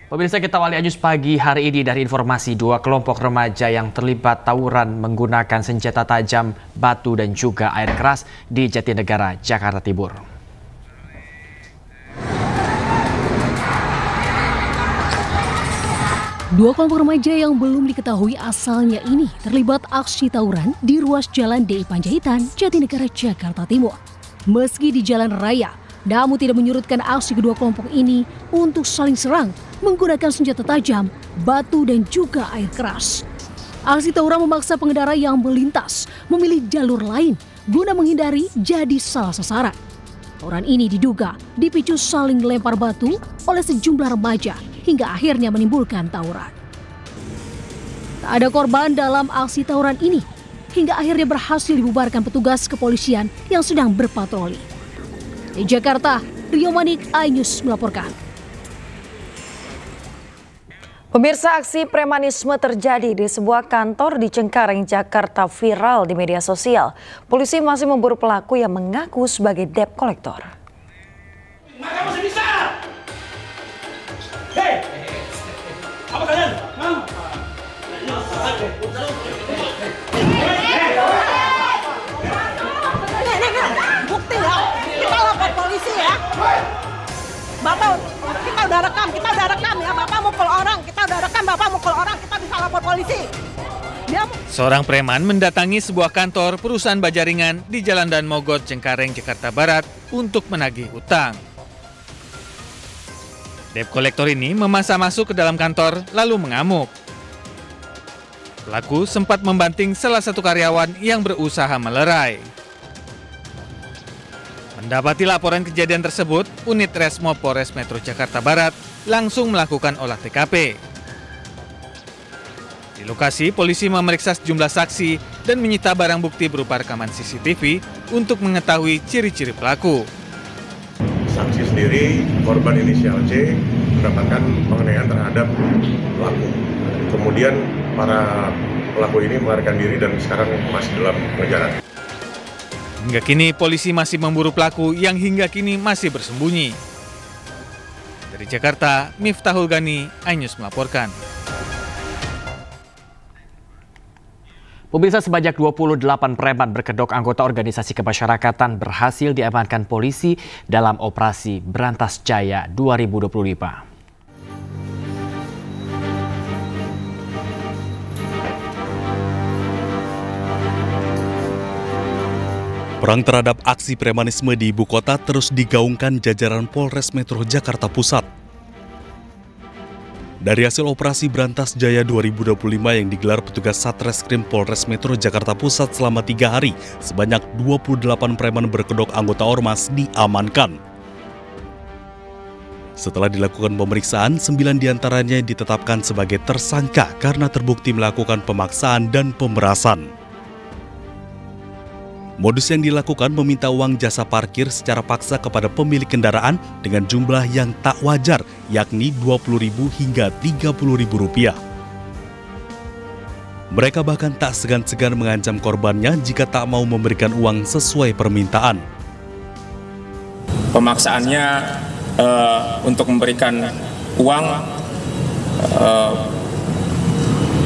Pemirsa, kita awali news pagi hari ini dari informasi dua kelompok remaja yang terlibat tawuran menggunakan senjata tajam, batu dan juga air keras di Jatinegara, Jakarta Timur. Dua kelompok remaja yang belum diketahui asalnya ini terlibat aksi tawuran di ruas Jalan DI Panjaitan, Jatinegara, Jakarta Timur. Meski di jalan raya, namun tidak menyurutkan aksi kedua kelompok ini untuk saling serang menggunakan senjata tajam, batu dan juga air keras. Aksi tawuran memaksa pengendara yang melintas memilih jalur lain guna menghindari jadi salah sasaran. Tawuran ini diduga dipicu saling lempar batu oleh sejumlah remaja hingga akhirnya menimbulkan tawuran. Tak ada korban dalam aksi tawuran ini hingga akhirnya berhasil dibubarkan petugas kepolisian yang sedang berpatroli. Di Jakarta, Rio Manik, iNews melaporkan. Pemirsa, aksi premanisme terjadi di sebuah kantor di Cengkareng, Jakarta viral di media sosial. Polisi masih memburu pelaku yang mengaku sebagai debt collector. Maka masih bisa. Hei, apa kalian? Bukti ya, kita lapor polisi ya. Bapak, kita udah rekam ya. Bapak mukul orang, kita udah rekam. Bapak mukul orang, kita bisa lapor polisi. Seorang preman mendatangi sebuah kantor perusahaan bajaringan di Jalan Dan Mogot, Cengkareng, Jakarta Barat untuk menagih utang. Debt collector ini memaksa masuk ke dalam kantor lalu mengamuk. Pelaku sempat membanting salah satu karyawan yang berusaha melerai. Mendapati laporan kejadian tersebut, unit Resmo Polres Metro Jakarta Barat langsung melakukan olah TKP. Di lokasi, polisi memeriksa sejumlah saksi dan menyita barang bukti berupa rekaman CCTV untuk mengetahui ciri-ciri pelaku. Saksi sendiri, korban inisial C, mendapatkan penganiayaan terhadap pelaku. Kemudian para pelaku ini melarikan diri dan sekarang masih dalam pengejaran. Hingga kini polisi masih memburu pelaku yang hingga kini masih bersembunyi. Dari Jakarta, Miftahul Gani, iNews melaporkan. Pemirsa, sebanyak 28 preman berkedok anggota organisasi kemasyarakatan berhasil diamankan polisi dalam operasi Berantas Jaya 2025. Perang terhadap aksi premanisme di ibu kota terus digaungkan jajaran Polres Metro Jakarta Pusat. Dari hasil operasi Berantas Jaya 2025 yang digelar petugas Satreskrim Polres Metro Jakarta Pusat selama 3 hari, sebanyak 28 preman berkedok anggota ormas diamankan. Setelah dilakukan pemeriksaan, 9 diantaranya ditetapkan sebagai tersangka karena terbukti melakukan pemaksaan dan pemerasan. Modus yang dilakukan meminta uang jasa parkir secara paksa kepada pemilik kendaraan dengan jumlah yang tak wajar, yakni Rp20.000 hingga Rp30.000. Mereka bahkan tak segan-segan mengancam korbannya jika tak mau memberikan uang sesuai permintaan. Pemaksaannya untuk memberikan uang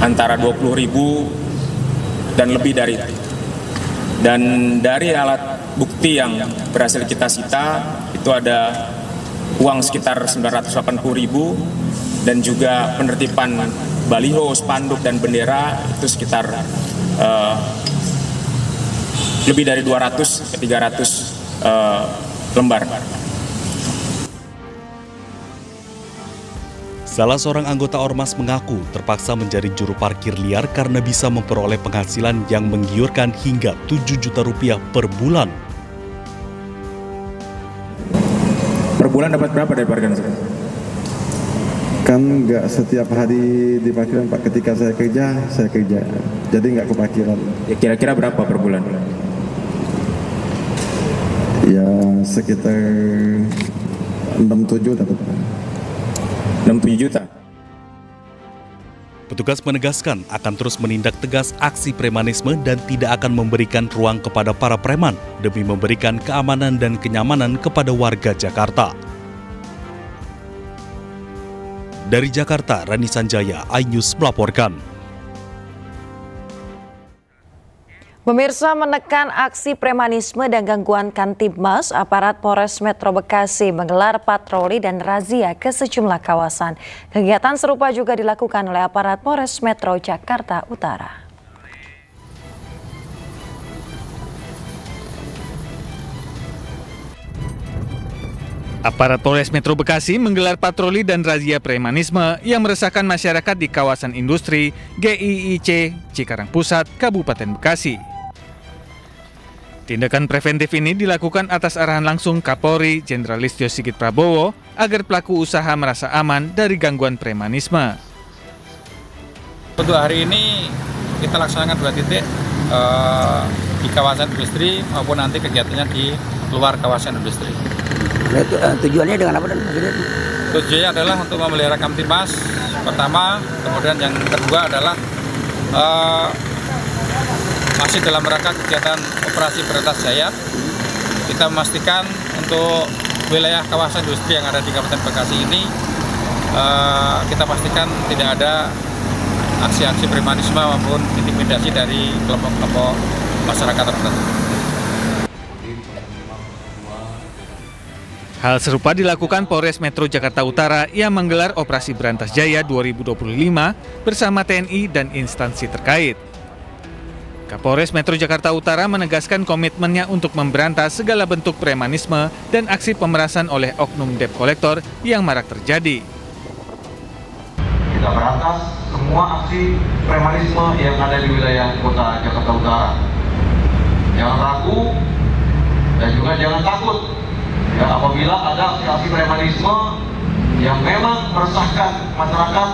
antara Rp20.000 dan lebih dari itu. Dan dari alat bukti yang berhasil kita sita, itu ada uang sekitar Rp980.000 dan juga penertiban baliho, spanduk, dan bendera itu sekitar lebih dari 200 ke 300 lembar. Salah seorang anggota ormas mengaku terpaksa menjadi juru parkir liar karena bisa memperoleh penghasilan yang menggiurkan hingga Rp7 juta per bulan. Per bulan dapat berapa dari parkiran? Kan nggak setiap hari di parkiran, Pak. Ketika saya kerja, jadi nggak ke parkiran. Ya, kira-kira berapa per bulan? Ya sekitar 6-7 dapat. 6-7 juta. Petugas menegaskan akan terus menindak tegas aksi premanisme dan tidak akan memberikan ruang kepada para preman demi memberikan keamanan dan kenyamanan kepada warga Jakarta. Dari Jakarta, Rani Sanjaya, iNews melaporkan. Pemirsa, menekan aksi premanisme dan gangguan Kamtibmas, aparat Polres Metro Bekasi menggelar patroli dan razia ke sejumlah kawasan. Kegiatan serupa juga dilakukan oleh aparat Polres Metro Jakarta Utara. Aparat Polres Metro Bekasi menggelar patroli dan razia premanisme yang meresahkan masyarakat di kawasan industri GIIC Cikarang Pusat, Kabupaten Bekasi. Tindakan preventif ini dilakukan atas arahan langsung Kapolri Jenderal Listio Sigit Prabowo agar pelaku usaha merasa aman dari gangguan premanisme. Untuk hari ini kita laksanakan 2 titik di kawasan industri maupun nanti kegiatannya di luar kawasan industri. Tujuannya dengan apa? Tujuannya adalah untuk memelihara Kamtibmas pertama, kemudian yang kedua adalah masih dalam rangka kegiatan operasi Berantas Jaya. Kita memastikan untuk wilayah kawasan industri yang ada di Kabupaten Bekasi ini kita pastikan tidak ada aksi-aksi premanisme maupun intimidasi dari kelompok-kelompok masyarakat tertentu. Hal serupa dilakukan Polres Metro Jakarta Utara yang menggelar Operasi Berantas Jaya 2025 bersama TNI dan instansi terkait. Kapolres Metro Jakarta Utara menegaskan komitmennya untuk memberantas segala bentuk premanisme dan aksi pemerasan oleh oknum debt collector yang marak terjadi. Kita berantas semua aksi premanisme yang ada di wilayah kota Jakarta Utara. Jangan ragu dan juga jangan takut. Ya, apabila ada aksi premanisme yang memang meresahkan masyarakat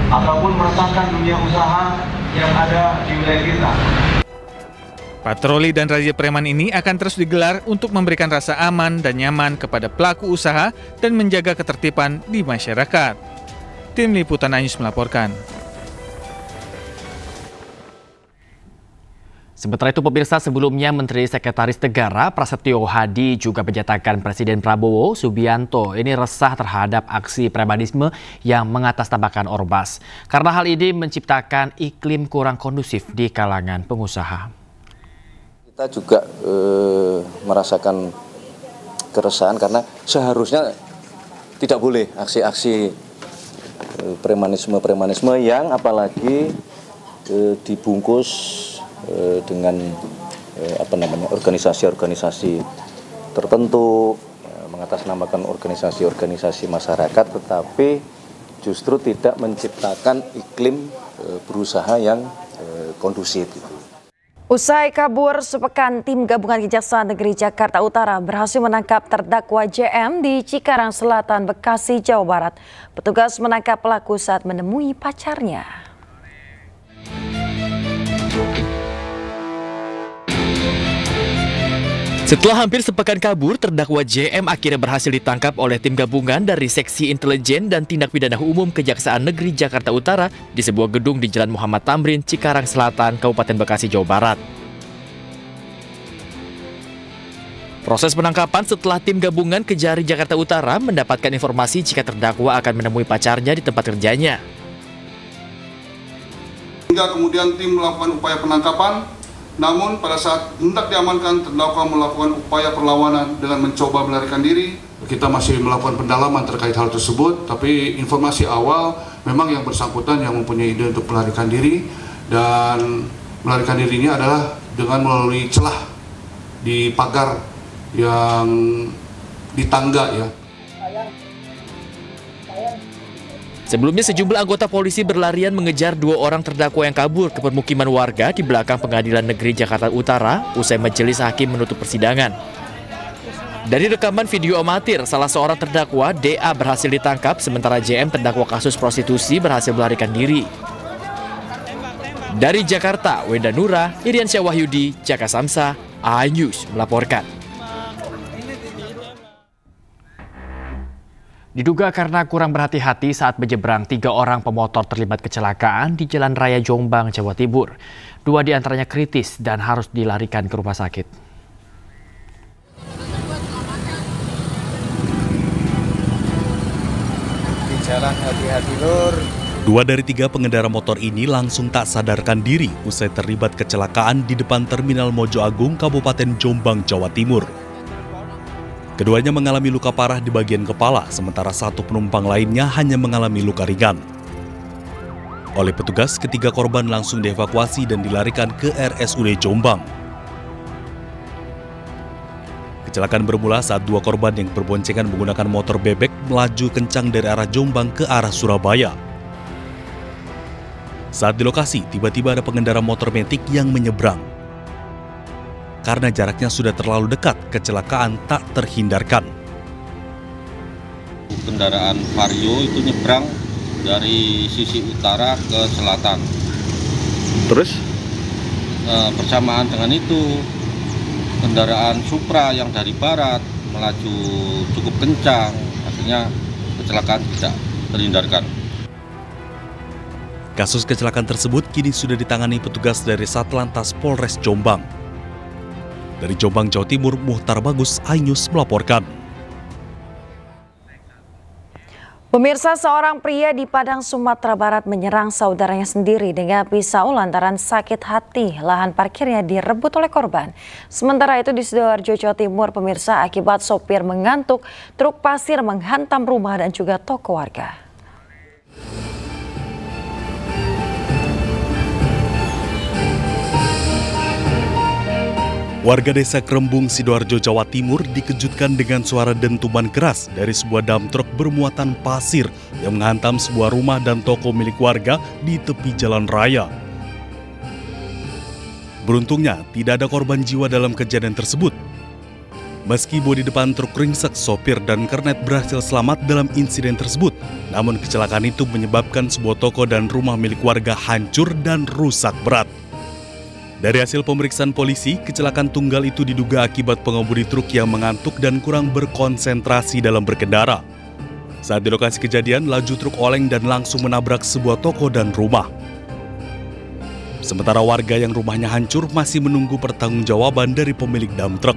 ataupun meresahkan dunia usaha yang ada di wilayah kita. Patroli dan razia preman ini akan terus digelar untuk memberikan rasa aman dan nyaman kepada pelaku usaha dan menjaga ketertiban di masyarakat. Tim Liputan iNews melaporkan. Sementara itu pemirsa, sebelumnya Menteri Sekretaris Negara Prasetyo Hadi juga menyatakan Presiden Prabowo Subianto ini resah terhadap aksi premanisme yang mengatasnamakan ormas. Karena hal ini menciptakan iklim kurang kondusif di kalangan pengusaha. Kita juga merasakan keresahan karena seharusnya tidak boleh aksi-aksi premanisme yang apalagi dibungkus dengan organisasi-organisasi tertentu, mengatasnamakan organisasi-organisasi masyarakat, tetapi justru tidak menciptakan iklim berusaha yang kondusif. Usai kabur sepekan, tim gabungan Kejaksaan Negeri Jakarta Utara berhasil menangkap terdakwa JM di Cikarang Selatan, Bekasi, Jawa Barat. Petugas menangkap pelaku saat menemui pacarnya. Setelah hampir sepekan kabur, terdakwa JM akhirnya berhasil ditangkap oleh tim gabungan dari Seksi Intelijen dan Tindak Pidana Umum Kejaksaan Negeri Jakarta Utara di sebuah gedung di Jalan Muhammad Tamrin, Cikarang Selatan, Kabupaten Bekasi, Jawa Barat. Proses penangkapan setelah tim gabungan Kejari Jakarta Utara mendapatkan informasi jika terdakwa akan menemui pacarnya di tempat kerjanya. Hingga kemudian tim melakukan upaya penangkapan. Namun pada saat hendak diamankan, terdakwa melakukan upaya perlawanan dengan mencoba melarikan diri. Kita masih melakukan pendalaman terkait hal tersebut, tapi informasi awal memang yang bersangkutan yang mempunyai ide untuk melarikan diri, dan melarikan dirinya adalah dengan melalui celah di pagar yang di tangga ya. Sebelumnya sejumlah anggota polisi berlarian mengejar 2 orang terdakwa yang kabur ke permukiman warga di belakang Pengadilan Negeri Jakarta Utara usai majelis hakim menutup persidangan. Dari rekaman video amatir, salah seorang terdakwa, DA, berhasil ditangkap sementara JM, terdakwa kasus prostitusi, berhasil melarikan diri. Dari Jakarta, Wenda Nura, Iriansyah Wahyudi, Jaka Samsa, iNews melaporkan. Diduga karena kurang berhati-hati saat menyeberang, 3 orang pemotor terlibat kecelakaan di Jalan Raya Jombang, Jawa Timur. 2 diantaranya kritis dan harus dilarikan ke rumah sakit. jalan hati-hati lur. 2 dari 3 pengendara motor ini langsung tak sadarkan diri usai terlibat kecelakaan di depan Terminal Mojo Agung, Kabupaten Jombang, Jawa Timur. Keduanya mengalami luka parah di bagian kepala, sementara 1 penumpang lainnya hanya mengalami luka ringan. Oleh petugas, ketiga korban langsung dievakuasi dan dilarikan ke RSUD Jombang. Kecelakaan bermula saat 2 korban yang berboncengan menggunakan motor bebek melaju kencang dari arah Jombang ke arah Surabaya. Saat di lokasi, tiba-tiba ada pengendara motor metik yang menyeberang. Karena jaraknya sudah terlalu dekat, kecelakaan tak terhindarkan. Kendaraan Vario itu nyebrang dari sisi utara ke selatan. Terus? Bersamaan dengan itu, kendaraan Supra yang dari barat melaju cukup kencang, akhirnya kecelakaan tidak terhindarkan. Kasus kecelakaan tersebut kini sudah ditangani petugas dari Satlantas Polres Jombang. Dari Jombang, Jawa Timur, Muhtar Bagus, iNews melaporkan. Pemirsa, seorang pria di Padang, Sumatera Barat menyerang saudaranya sendiri dengan pisau lantaran sakit hati lahan parkirnya direbut oleh korban. Sementara itu di Sidoarjo, Jawa Timur, pemirsa, akibat sopir mengantuk, truk pasir menghantam rumah dan juga toko warga. Warga desa Krembung, Sidoarjo, Jawa Timur dikejutkan dengan suara dentuman keras dari sebuah dam truk bermuatan pasir yang menghantam sebuah rumah dan toko milik warga di tepi jalan raya. Beruntungnya, tidak ada korban jiwa dalam kejadian tersebut. Meski bodi depan truk ringsek, sopir dan kernet berhasil selamat dalam insiden tersebut. Namun kecelakaan itu menyebabkan sebuah toko dan rumah milik warga hancur dan rusak berat. Dari hasil pemeriksaan polisi, kecelakaan tunggal itu diduga akibat pengemudi truk yang mengantuk dan kurang berkonsentrasi dalam berkendara. Saat di lokasi kejadian, laju truk oleng dan langsung menabrak sebuah toko dan rumah. Sementara warga yang rumahnya hancur masih menunggu pertanggungjawaban dari pemilik dam truk.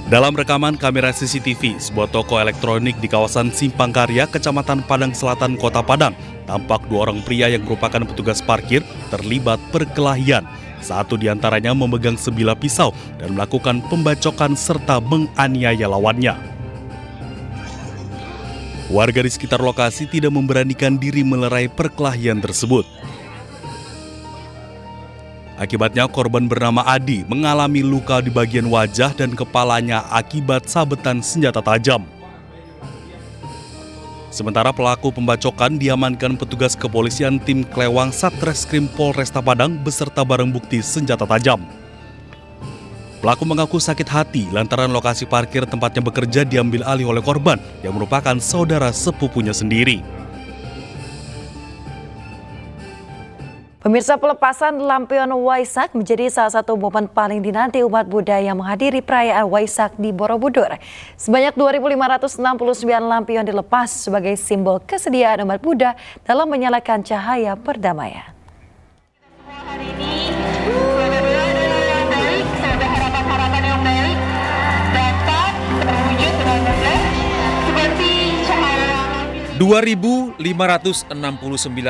Dalam rekaman kamera CCTV, sebuah toko elektronik di kawasan Simpang Karya, Kecamatan Padang Selatan, Kota Padang, tampak 2 orang pria yang merupakan petugas parkir terlibat perkelahian. 1 diantaranya memegang sebilah pisau dan melakukan pembacokan serta menganiaya lawannya. Warga di sekitar lokasi tidak memberanikan diri melerai perkelahian tersebut. Akibatnya korban bernama Adi mengalami luka di bagian wajah dan kepalanya akibat sabetan senjata tajam. Sementara pelaku pembacokan diamankan petugas kepolisian tim Klewang Satreskrim Polresta Padang beserta barang bukti senjata tajam. Pelaku mengaku sakit hati lantaran lokasi parkir tempatnya bekerja diambil alih oleh korban yang merupakan saudara sepupunya sendiri. Pemirsa, pelepasan lampion Waisak menjadi salah satu momen paling dinanti umat Buddha yang menghadiri perayaan Waisak di Borobudur. Sebanyak 2.569 lampion dilepas sebagai simbol kesediaan umat Buddha dalam menyalakan cahaya perdamaian. Hari ini yang baik, saya harapan yang baik dapat terwujud dengan mudah seperti cahaya. 2.569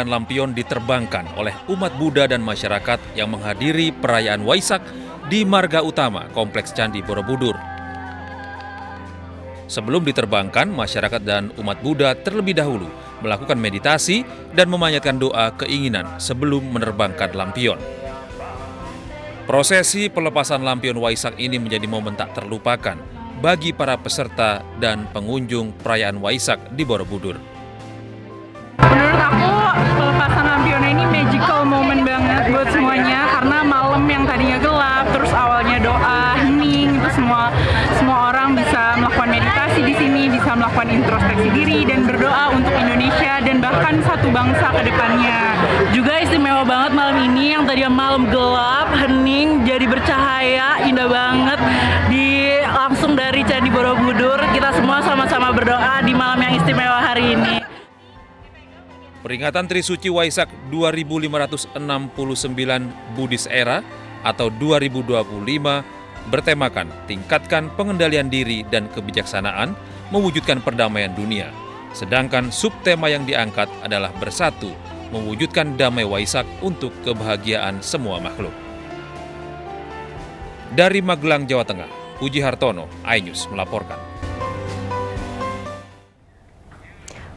lampion diterbangkan oleh umat Buddha dan masyarakat yang menghadiri perayaan Waisak di Marga Utama, Kompleks Candi Borobudur. Sebelum diterbangkan, masyarakat dan umat Buddha terlebih dahulu melakukan meditasi dan memanjatkan doa keinginan sebelum menerbangkan lampion. Prosesi pelepasan lampion Waisak ini menjadi momen tak terlupakan bagi para peserta dan pengunjung perayaan Waisak di Borobudur. Menurut aku, pelepasan lampion ini magical moment banget buat semuanya karena malam yang tadinya gelap, terus awalnya doa, hening, itu semua orang bisa melakukan meditasi di sini, bisa melakukan introspeksi diri dan berdoa untuk Indonesia dan bahkan satu bangsa ke depannya. Juga istimewa banget malam ini yang tadinya malam gelap, hening, jadi bercahaya, indah banget langsung dari Candi Borobudur. Kita semua sama-sama berdoa di malam yang istimewa hari ini. Peringatan Trisuci Waisak 2569 Buddhist Era atau 2025 bertemakan tingkatkan pengendalian diri dan kebijaksanaan mewujudkan perdamaian dunia. Sedangkan subtema yang diangkat adalah bersatu, mewujudkan damai Waisak untuk kebahagiaan semua makhluk. Dari Magelang, Jawa Tengah, Puji Hartono, iNews melaporkan.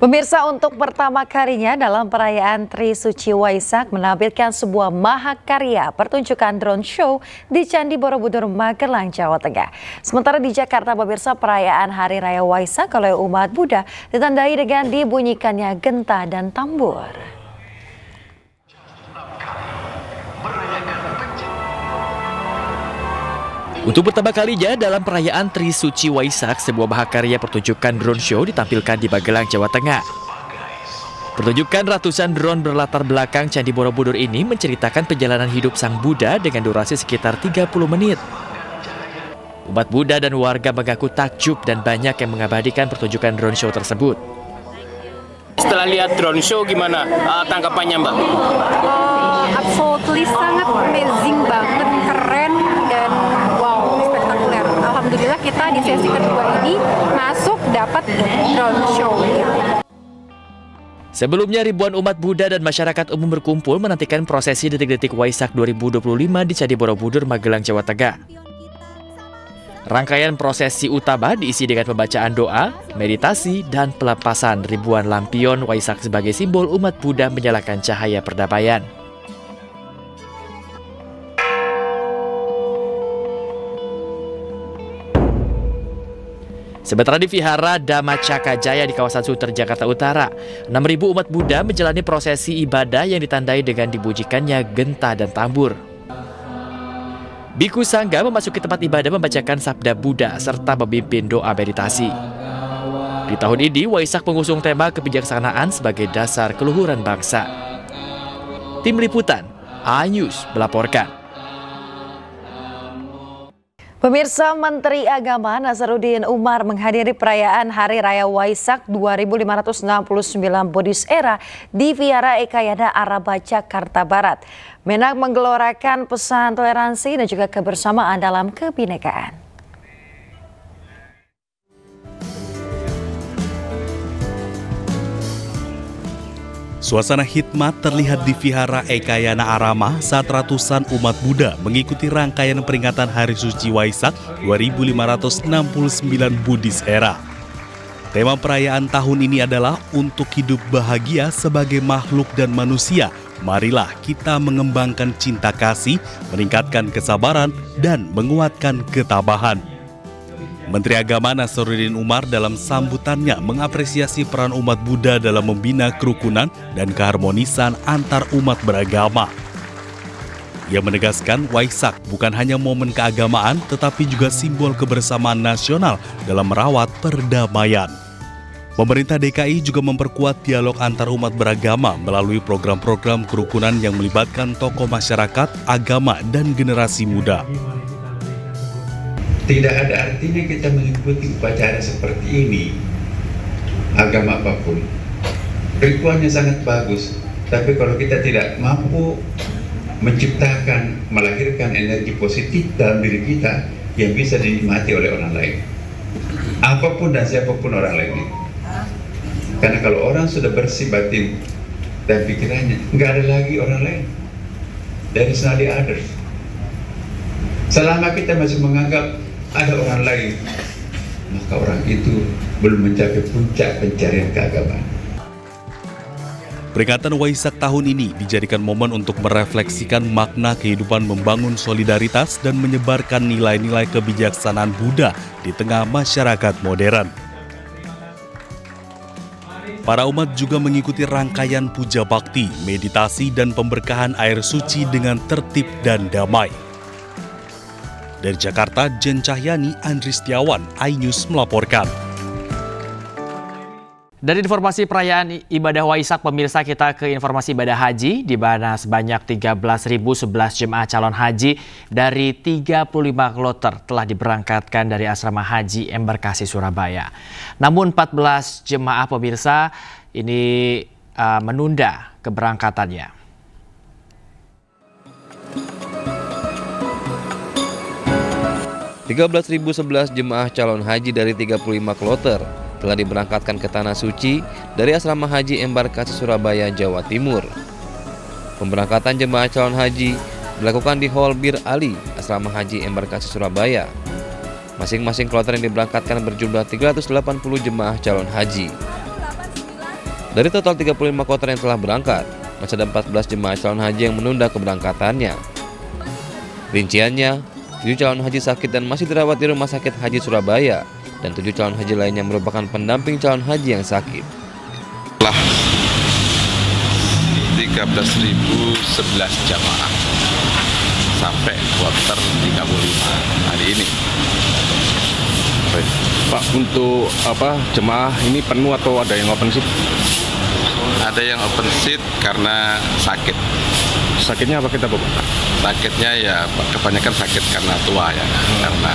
Pemirsa, untuk pertama kalinya dalam perayaan Trisuci Waisak menampilkan sebuah mahakarya pertunjukan drone show di Candi Borobudur, Magelang, Jawa Tengah. Sementara di Jakarta, pemirsa, perayaan Hari Raya Waisak oleh umat Buddha ditandai dengan dibunyikannya genta dan tambur. Untuk pertama kalinya dalam perayaan Trisuci Waisak, sebuah mahakarya pertunjukan drone show ditampilkan di Magelang, Jawa Tengah. Pertunjukan ratusan drone berlatar belakang Candi Borobudur ini menceritakan perjalanan hidup Sang Buddha dengan durasi sekitar 30 menit. Umat Buddha dan warga mengaku takjub dan banyak yang mengabadikan pertunjukan drone show tersebut. Setelah lihat drone show, gimana tanggapannya, Mbak? Absolutely sangat amazing banget, keren, dan wow, spektakuler. Alhamdulillah kita di sesi kedua ini masuk dapat drone show. Sebelumnya ribuan umat Buddha dan masyarakat umum berkumpul menantikan prosesi detik-detik Waisak 2025 di Candi Borobudur, Magelang, Jawa Tengah. Rangkaian prosesi utama diisi dengan pembacaan doa, meditasi, dan pelepasan ribuan lampion Waisak sebagai simbol umat Buddha menyalakan cahaya perdamaian. Sementara di Vihara Dhamma Cakra Jaya di kawasan Sunter, Jakarta Utara, 6.000 umat Buddha menjalani prosesi ibadah yang ditandai dengan dibunyikannya genta dan tambur. Biku Sangga memasuki tempat ibadah membacakan sabda Buddha serta memimpin doa meditasi. Di tahun ini, Waisak mengusung tema kebijaksanaan sebagai dasar keluhuran bangsa. Tim Liputan, iNews melaporkan. Pemirsa, Menteri Agama Nazaruddin Umar menghadiri perayaan Hari Raya Waisak 2569 Buddhist Era di Vihara Ekayana Araba, Jakarta Barat. Menak menggelorakan pesan toleransi dan juga kebersamaan dalam kebinekaan. Suasana hikmat terlihat di Vihara Ekayana Arama saat ratusan umat Buddha mengikuti rangkaian peringatan Hari Suci Waisak 2569 Buddhist Era. Tema perayaan tahun ini adalah untuk hidup bahagia sebagai makhluk dan manusia. Marilah kita mengembangkan cinta kasih, meningkatkan kesabaran, dan menguatkan ketabahan. Menteri Agama Nazaruddin Umar dalam sambutannya mengapresiasi peran umat Buddha dalam membina kerukunan dan keharmonisan antar umat beragama. Ia menegaskan Waisak bukan hanya momen keagamaan tetapi juga simbol kebersamaan nasional dalam merawat perdamaian. Pemerintah DKI juga memperkuat dialog antar umat beragama melalui program-program kerukunan yang melibatkan tokoh masyarakat, agama, dan generasi muda. Tidak ada artinya kita mengikuti upacara seperti ini, agama apapun. Ritualnya sangat bagus, tapi kalau kita tidak mampu menciptakan, melahirkan energi positif dalam diri kita yang bisa dinikmati oleh orang lain, apapun dan siapapun orang lain itu. Karena kalau orang sudah bersih batin dan pikirannya, nggak ada lagi orang lain. There is no others. Selama kita masih menganggap ada orang lain, maka orang itu belum mencapai puncak pencarian keagamaan. Peringatan Waisak tahun ini dijadikan momen untuk merefleksikan makna kehidupan membangun solidaritas dan menyebarkan nilai-nilai kebijaksanaan Buddha di tengah masyarakat modern. Para umat juga mengikuti rangkaian puja bakti, meditasi, dan pemberkahan air suci dengan tertib dan damai. Dari Jakarta, Jen Cahyani, Andri Setiawan, iNews melaporkan. Dari informasi perayaan ibadah Waisak, pemirsa, kita ke informasi ibadah haji, di mana sebanyak 13.011 jemaah calon haji dari 35 kloter telah diberangkatkan dari asrama haji Embarkasi Surabaya. Namun 14 jemaah, pemirsa, ini menunda keberangkatannya. 13.011 jemaah calon haji dari 35 kloter telah diberangkatkan ke Tanah Suci dari Asrama Haji Embarkasi Surabaya, Jawa Timur. Pemberangkatan jemaah calon haji dilakukan di Hall Bir Ali, Asrama Haji Embarkasi Surabaya. Masing-masing kloter yang diberangkatkan berjumlah 380 jemaah calon haji. Dari total 35 kloter yang telah berangkat, masih ada 14 jemaah calon haji yang menunda keberangkatannya. Rinciannya, 7 calon haji sakit dan masih dirawat di Rumah Sakit Haji Surabaya, dan 7 calon haji lainnya merupakan pendamping calon haji yang sakit. 13.011 jamaah sampai kloter 35 hari ini. Pak, untuk jemaah ini penuh atau ada yang open seat? Ada yang open seat karena sakit. Sakitnya apa kita, Pak? Sakitnya ya kebanyakan sakit karena tua ya, karena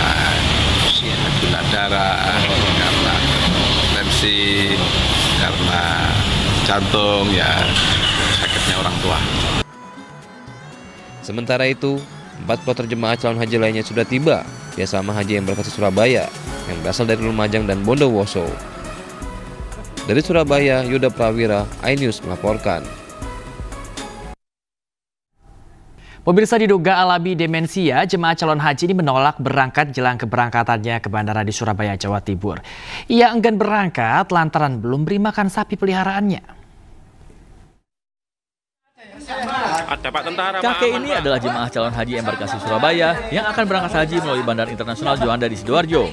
gula darah, karena tensi, karena jantung ya, sakitnya orang tua. Sementara itu, 4 kloter jemaah calon haji lainnya sudah tiba di Asrama Haji Embarkasi Surabaya yang berasal dari Lumajang dan Bondowoso. Dari Surabaya, Yuda Prawira, iNews melaporkan. Pemirsa, diduga alami demensia, jemaah calon haji ini menolak berangkat jelang keberangkatannya ke bandara di Surabaya, Jawa Timur. Ia enggan berangkat lantaran belum beri makan sapi peliharaannya. Kakek ini adalah jemaah calon haji Embarkasi Surabaya yang akan berangkat haji melalui Bandara Internasional Juanda di Sidoarjo.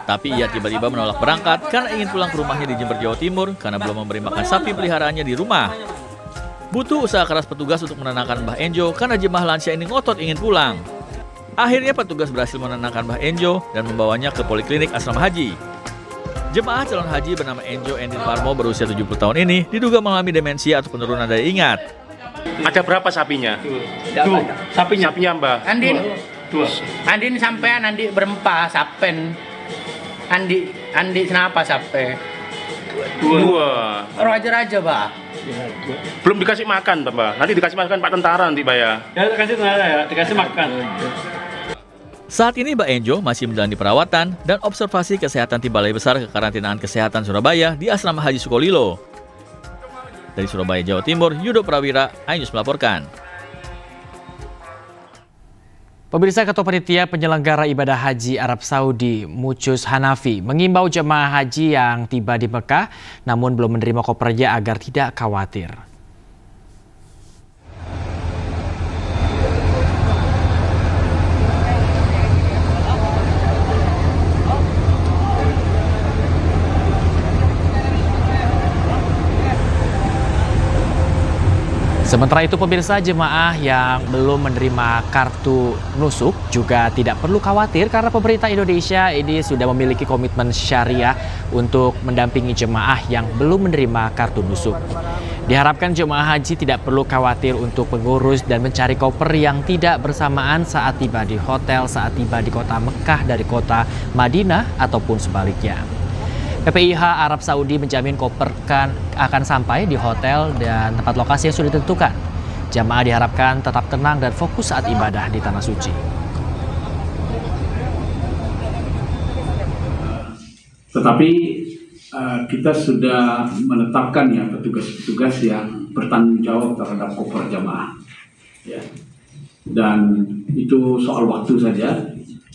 Tapi ia tiba-tiba menolak berangkat karena ingin pulang ke rumahnya di Jember, Jawa Timur karena belum memberi makan sapi peliharaannya di rumah. Butuh usaha keras petugas untuk menenangkan Mbah Enjo karena jemaah lansia ini ngotot ingin pulang. Akhirnya petugas berhasil menenangkan Mbah Enjo dan membawanya ke poliklinik asrama haji. Jemaah calon haji bernama Enjo Endin Parmo berusia 70 tahun ini diduga mengalami demensia atau penurunan daya ingat. Ada berapa sapinya? Tuh, sapinya Mbah. Dua. Andin sampean, Andi berempat sapen. Andi kenapa sape? Dua. Raja-raja, Pak. Belum dikasih makan, Mbak. Nanti dikasih makan Pak Tentara nanti, Pak ya. Ya, dikasih makan. Saat ini Mbak Enjo masih menjalani perawatan dan observasi kesehatan di Balai Besar Kekarantinaan Kesehatan Surabaya di Asrama Haji Sukolilo. Dari Surabaya, Jawa Timur, Yudo Prawira, iNews melaporkan. Pemirsa, Ketua Panitia Penyelenggara Ibadah Haji Arab Saudi, Mucus Hanafi, mengimbau jemaah haji yang tiba di Mekah namun belum menerima kopernya agar tidak khawatir. Sementara itu pemirsa, jemaah yang belum menerima kartu nusuk juga tidak perlu khawatir karena pemerintah Indonesia ini sudah memiliki komitmen syariah untuk mendampingi jemaah yang belum menerima kartu nusuk. Diharapkan jemaah haji tidak perlu khawatir untuk mengurus dan mencari koper yang tidak bersamaan saat tiba di hotel saat tiba di kota Mekah dari kota Madinah ataupun sebaliknya. PPIH Arab Saudi menjamin koper akan sampai di hotel dan tempat lokasi yang sudah ditentukan. Jamaah diharapkan tetap tenang dan fokus saat ibadah di Tanah Suci. Tetapi kita sudah menetapkan ya petugas-petugas yang bertanggung jawab terhadap koper jamaah. Ya. Dan itu soal waktu saja.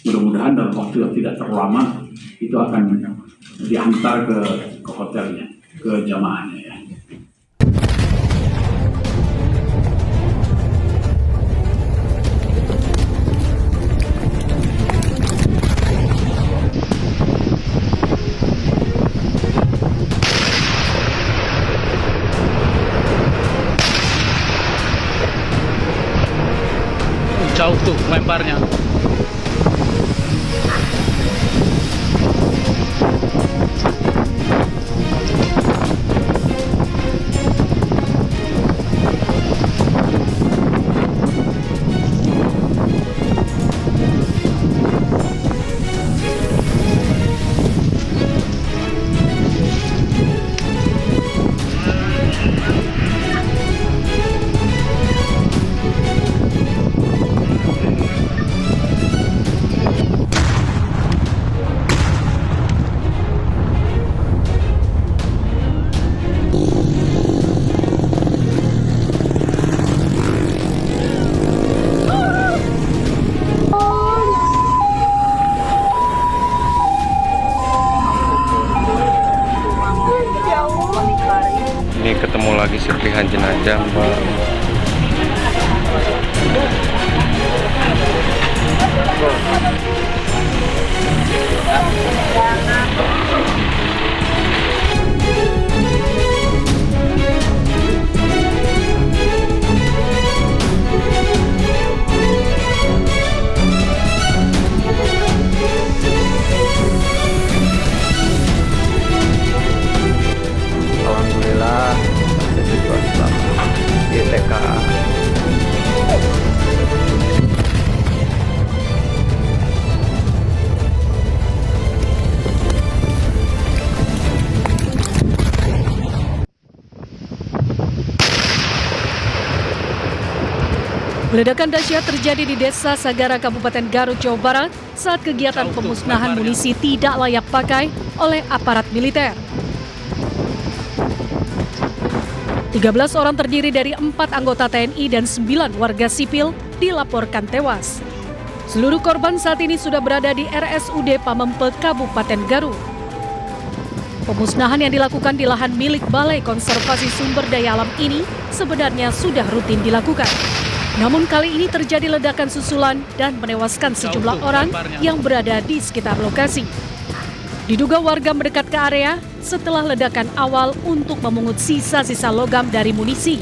Mudah-mudahan dalam waktu yang tidak terlalu lama itu akan diantar ke hotelnya, ke jamaahnya ya. Jauh tuh lemparnya. jenazah, Mbak. Alhamdulillah siswa selamat di TK. Ledakan dahsyat terjadi di Desa Sagara, Kabupaten Garut, Jawa Barat saat kegiatan pemusnahan munisi tidak layak pakai oleh aparat militer. 13 orang terdiri dari 4 anggota TNI dan 9 warga sipil dilaporkan tewas. Seluruh korban saat ini sudah berada di RSUD Pamempek, Kabupaten Garut. Pemusnahan yang dilakukan di lahan milik Balai Konservasi Sumber Daya Alam ini sebenarnya sudah rutin dilakukan. Namun kali ini terjadi ledakan susulan dan menewaskan sejumlah orang yang berada di sekitar lokasi. Diduga warga mendekat ke area setelah ledakan awal untuk memungut sisa-sisa logam dari munisi.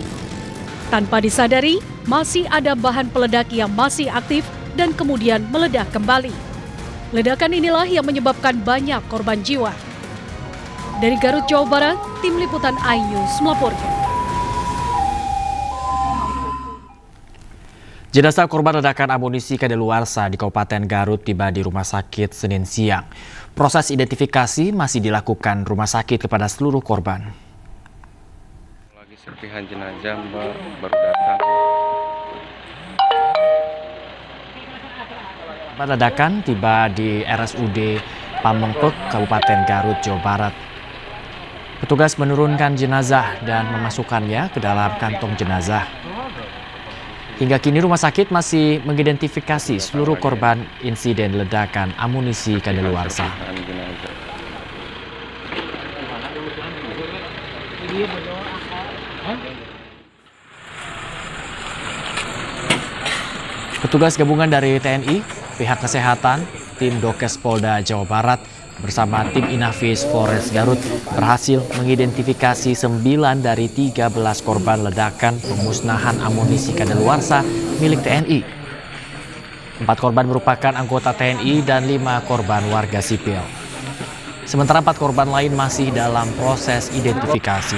Tanpa disadari, masih ada bahan peledak yang masih aktif dan kemudian meledak kembali. Ledakan inilah yang menyebabkan banyak korban jiwa. Dari Garut, Jawa Barat, Tim Liputan iNews melaporkan. Jenazah korban ledakan amunisi kadaluarsa di Kabupaten Garut tiba di rumah sakit Senin siang. Proses identifikasi masih dilakukan rumah sakit kepada seluruh korban. Lagi serpihan jenazah, Mbak, baru datang. Ledakan tiba di RSUD Pamempek, Kabupaten Garut, Jawa Barat. Petugas menurunkan jenazah dan memasukkannya ke dalam kantong jenazah. Hingga kini rumah sakit masih mengidentifikasi seluruh korban insiden ledakan amunisi kadaluarsa. Petugas gabungan dari TNI, pihak kesehatan, tim Dokes Polda Jawa Barat, bersama tim Inafis Polres Garut berhasil mengidentifikasi 9 dari 13 korban ledakan pemusnahan amunisi kadaluarsa milik TNI. 4 korban merupakan anggota TNI dan 5 korban warga sipil. Sementara 4 korban lain masih dalam proses identifikasi.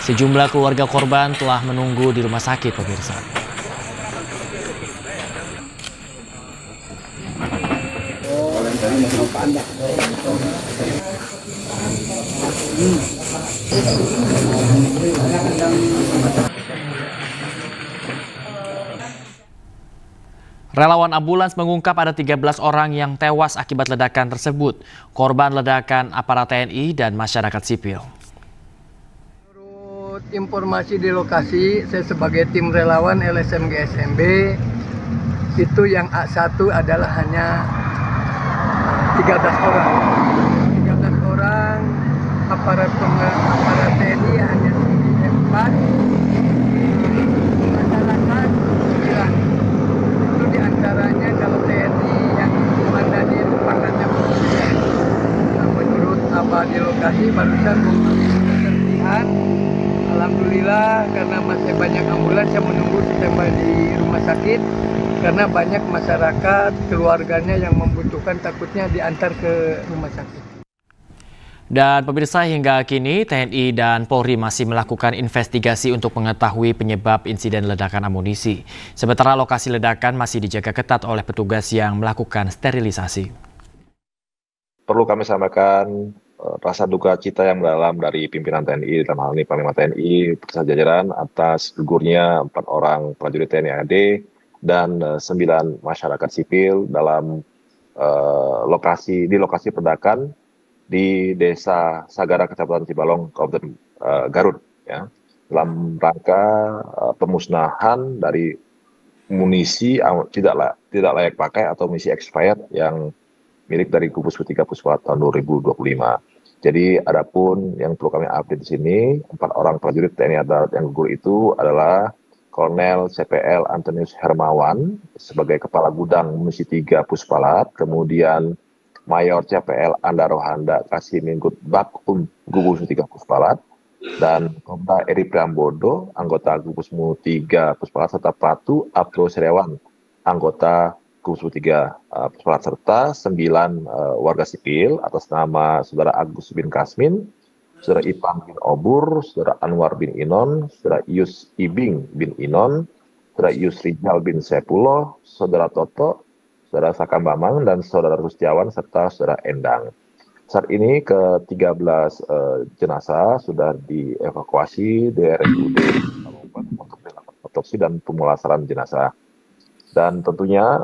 Sejumlah keluarga korban telah menunggu di rumah sakit, pemirsa. Relawan ambulans mengungkap ada 13 orang yang tewas akibat ledakan tersebut. Korban ledakan aparat TNI dan masyarakat sipil. Menurut informasi di lokasi, saya sebagai tim relawan LSM GSMB, itu yang A1 adalah hanya 13 orang. 13 orang, aparat TNI hanya 4, masyarakat 9. Itu diantaranya kalau TNI yang ada di Rupangannya. Nah, menurut apa di lokasi barusan keserpihan. Alhamdulillah karena masih banyak ambulans yang menunggu standby di rumah sakit. Karena banyak masyarakat, keluarganya yang membutuhkan takutnya diantar ke rumah sakit. Dan pemirsa, hingga kini TNI dan Polri masih melakukan investigasi untuk mengetahui penyebab insiden ledakan amunisi. Sementara lokasi ledakan masih dijaga ketat oleh petugas yang melakukan sterilisasi. Perlu kami sampaikan rasa duka cita yang mendalam dari pimpinan TNI, dalam hal ini Panglima TNI, beserta jajaran atas gugurnya 4 orang prajurit TNI AD dan 9 masyarakat sipil dalam lokasi ledakan di Desa Sagara, Kecamatan Cibalong, Kabupaten Garut, ya, dalam rangka pemusnahan dari munisi tidak layak pakai atau munisi expired yang milik dari Gugus 3 Puspa tahun 2025. Jadi adapun yang perlu kami update di sini, 4 orang prajurit TNI Darat yang gugur itu adalah Kolonel CPL Antonius Hermawan sebagai Kepala Gudang Munisi 3 Puspalat, kemudian Mayor CPL Anda Rohanda Kasiminggut Bakum Gugus 3 Puspalat, dan Kopda Eri Priambodo, anggota Gugus 3 Puspalat, serta Pratu Abdul Serewan, anggota Gugus 3 Puspalat, serta 9 warga sipil atas nama Saudara Agus bin Kasmin, Saudara Ipang bin Obur, Saudara Anwar bin Inon, Saudara Yus Ibing bin Inon, Saudara Yus Rijal bin Sepulo, Saudara Toto, Saudara Sakam Bamang, dan Saudara Rustiawan, serta Saudara Endang. Saat ini ke-13 jenazah sudah dievakuasi di RSUD untuk dilakukan otopsi dan pemulasaran jenazah. Dan tentunya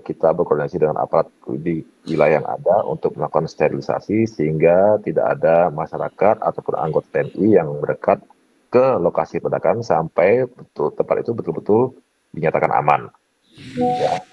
kita berkoordinasi dengan aparat di wilayah yang ada untuk melakukan sterilisasi sehingga tidak ada masyarakat ataupun anggota TNI yang mendekat ke lokasi ledakan sampai tempat itu betul-betul dinyatakan aman. Ya.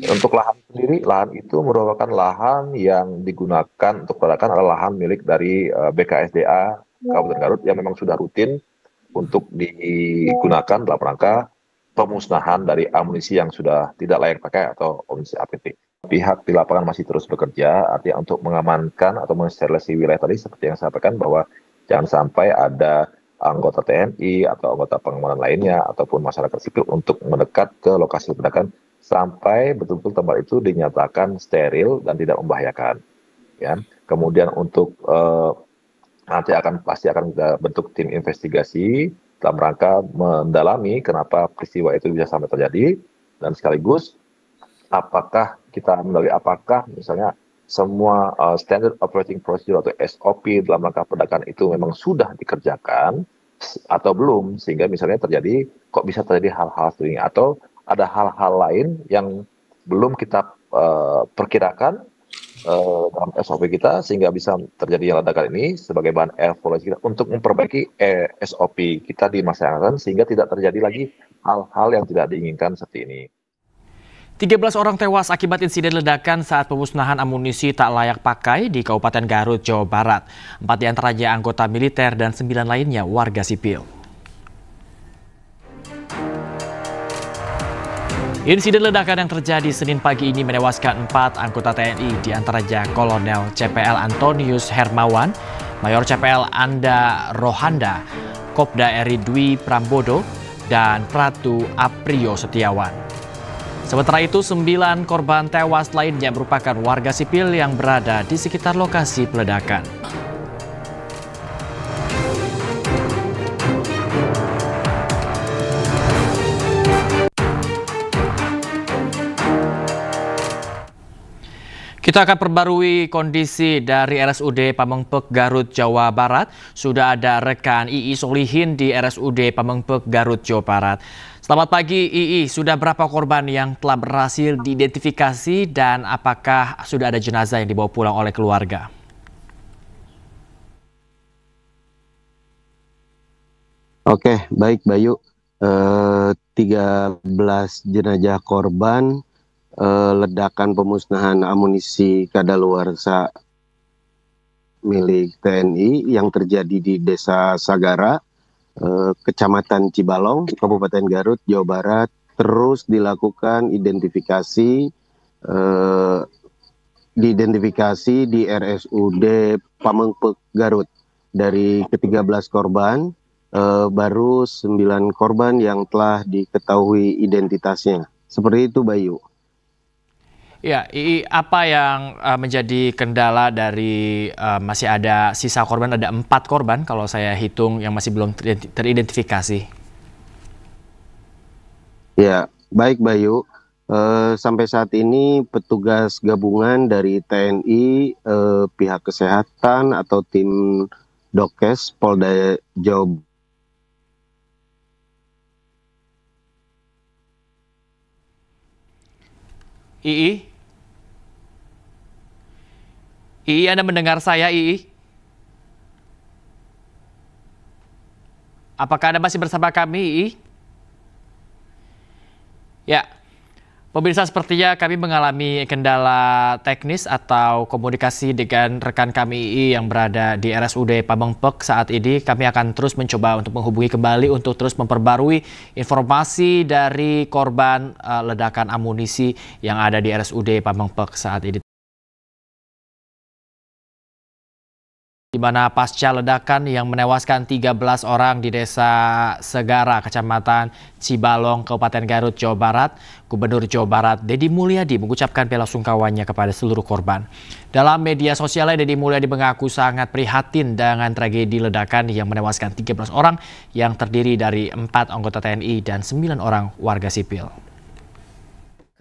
Untuk lahan sendiri, lahan itu merupakan lahan yang digunakan untuk ledakan adalah lahan milik dari BKSDA Kabupaten Garut yang memang sudah rutin untuk digunakan dalam rangka pemusnahan dari amunisi yang sudah tidak layak pakai atau amunisi APT. Pihak di lapangan masih terus bekerja, artinya untuk mengamankan atau mensterilisasi wilayah tadi seperti yang saya sampaikan bahwa jangan sampai ada anggota TNI atau anggota pengamanan lainnya ataupun masyarakat sipil untuk mendekat ke lokasi ledakan sampai betul-betul tempat itu dinyatakan steril dan tidak membahayakan. Ya. Kemudian untuk nanti pasti akan kita bentuk tim investigasi dalam rangka mendalami kenapa peristiwa itu bisa sampai terjadi, dan sekaligus apakah misalnya semua standard operating procedure atau SOP dalam rangka penegakan itu memang sudah dikerjakan atau belum, sehingga misalnya kok bisa terjadi hal-hal seperti ini, atau ada hal-hal lain yang belum kita perkirakan dalam SOP kita sehingga bisa terjadi ledakan ini sebagai bahan evaluasi kita untuk memperbaiki SOP kita di masa yang akan datang sehingga tidak terjadi lagi hal-hal yang tidak diinginkan seperti ini. 13 orang tewas akibat insiden ledakan saat pemusnahan amunisi tak layak pakai di Kabupaten Garut, Jawa Barat. 4 diantaranya anggota militer dan 9 lainnya warga sipil. Insiden ledakan yang terjadi Senin pagi ini menewaskan 4 anggota TNI, diantaranya Kolonel CPL Antonius Hermawan, Mayor CPL Anda Rohanda, Kopda Eri Dwi Prambodo, dan Pratu Aprio Setiawan. Sementara itu, 9 korban tewas lainnya merupakan warga sipil yang berada di sekitar lokasi peledakan. Kita akan perbarui kondisi dari RSUD Pamengpeuk, Garut, Jawa Barat. Sudah ada rekan II Solihin di RSUD Pamengpeuk, Garut, Jawa Barat. Selamat pagi II, sudah berapa korban yang telah berhasil diidentifikasi dan apakah sudah ada jenazah yang dibawa pulang oleh keluarga? Oke, baik Bayu. 13 jenazah korban ledakan pemusnahan amunisi kadaluarsa milik TNI yang terjadi di Desa Sagara, Kecamatan Cibalong, Kabupaten Garut, Jawa Barat, terus dilakukan identifikasi di RSUD Pamengpeuk, Garut. Dari ke-13 korban, baru 9 korban yang telah diketahui identitasnya. Seperti itu, Bayu. Ya, II, apa yang menjadi kendala dari masih ada sisa korban? Ada 4 korban kalau saya hitung yang masih belum teridentifikasi. Ya, baik Bayu. Sampai saat ini petugas gabungan dari TNI, pihak kesehatan atau tim Dokes Polda Jawa II, Anda mendengar saya, II? Apakah Anda masih bersama kami, II? Ya, Pemirsa, sepertinya kami mengalami kendala teknis atau komunikasi dengan rekan kami yang berada di RSUD Pamengpek saat ini. Kami akan terus mencoba untuk menghubungi kembali untuk terus memperbarui informasi dari korban ledakan amunisi yang ada di RSUD Pamengpek saat ini. Di mana pasca ledakan yang menewaskan 13 orang di Desa Segara, Kecamatan Cibalong, Kabupaten Garut, Jawa Barat, Gubernur Jawa Barat Deddy Mulyadi mengucapkan bela sungkawanya kepada seluruh korban. Dalam media sosialnya, Deddy Mulyadi mengaku sangat prihatin dengan tragedi ledakan yang menewaskan 13 orang yang terdiri dari 4 anggota TNI dan 9 orang warga sipil.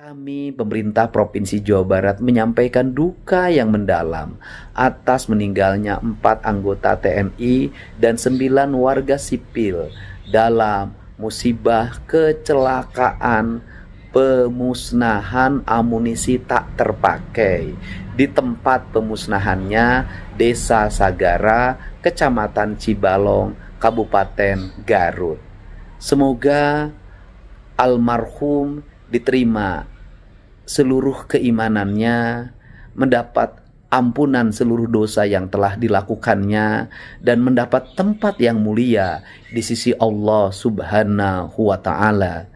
Kami, pemerintah Provinsi Jawa Barat, menyampaikan duka yang mendalam atas meninggalnya 4 anggota TNI dan 9 warga sipil dalam musibah kecelakaan pemusnahan amunisi tak terpakai di tempat pemusnahannya Desa Sagara, Kecamatan Cibalong, Kabupaten Garut. Semoga almarhum diterima seluruh keimanannya, mendapat ampunan seluruh dosa yang telah dilakukannya, dan mendapat tempat yang mulia di sisi Allah Subhanahu wa Ta'ala.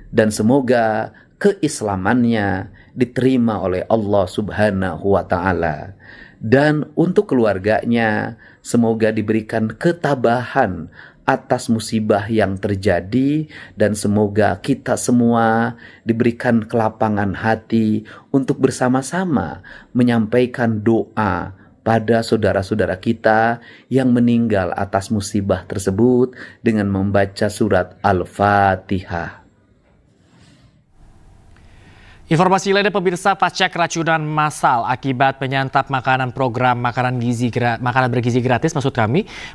Dan semoga keislamannya diterima oleh Allah Subhanahu wa Ta'ala. Dan untuk keluarganya, semoga diberikan ketabahan atas musibah yang terjadi, dan semoga kita semua diberikan kelapangan hati untuk bersama-sama menyampaikan doa pada saudara-saudara kita yang meninggal atas musibah tersebut dengan membaca surat Al-Fatihah. Informasi lainnya, pemirsa, pasca keracunan massal akibat menyantap makanan program makanan bergizi gratis,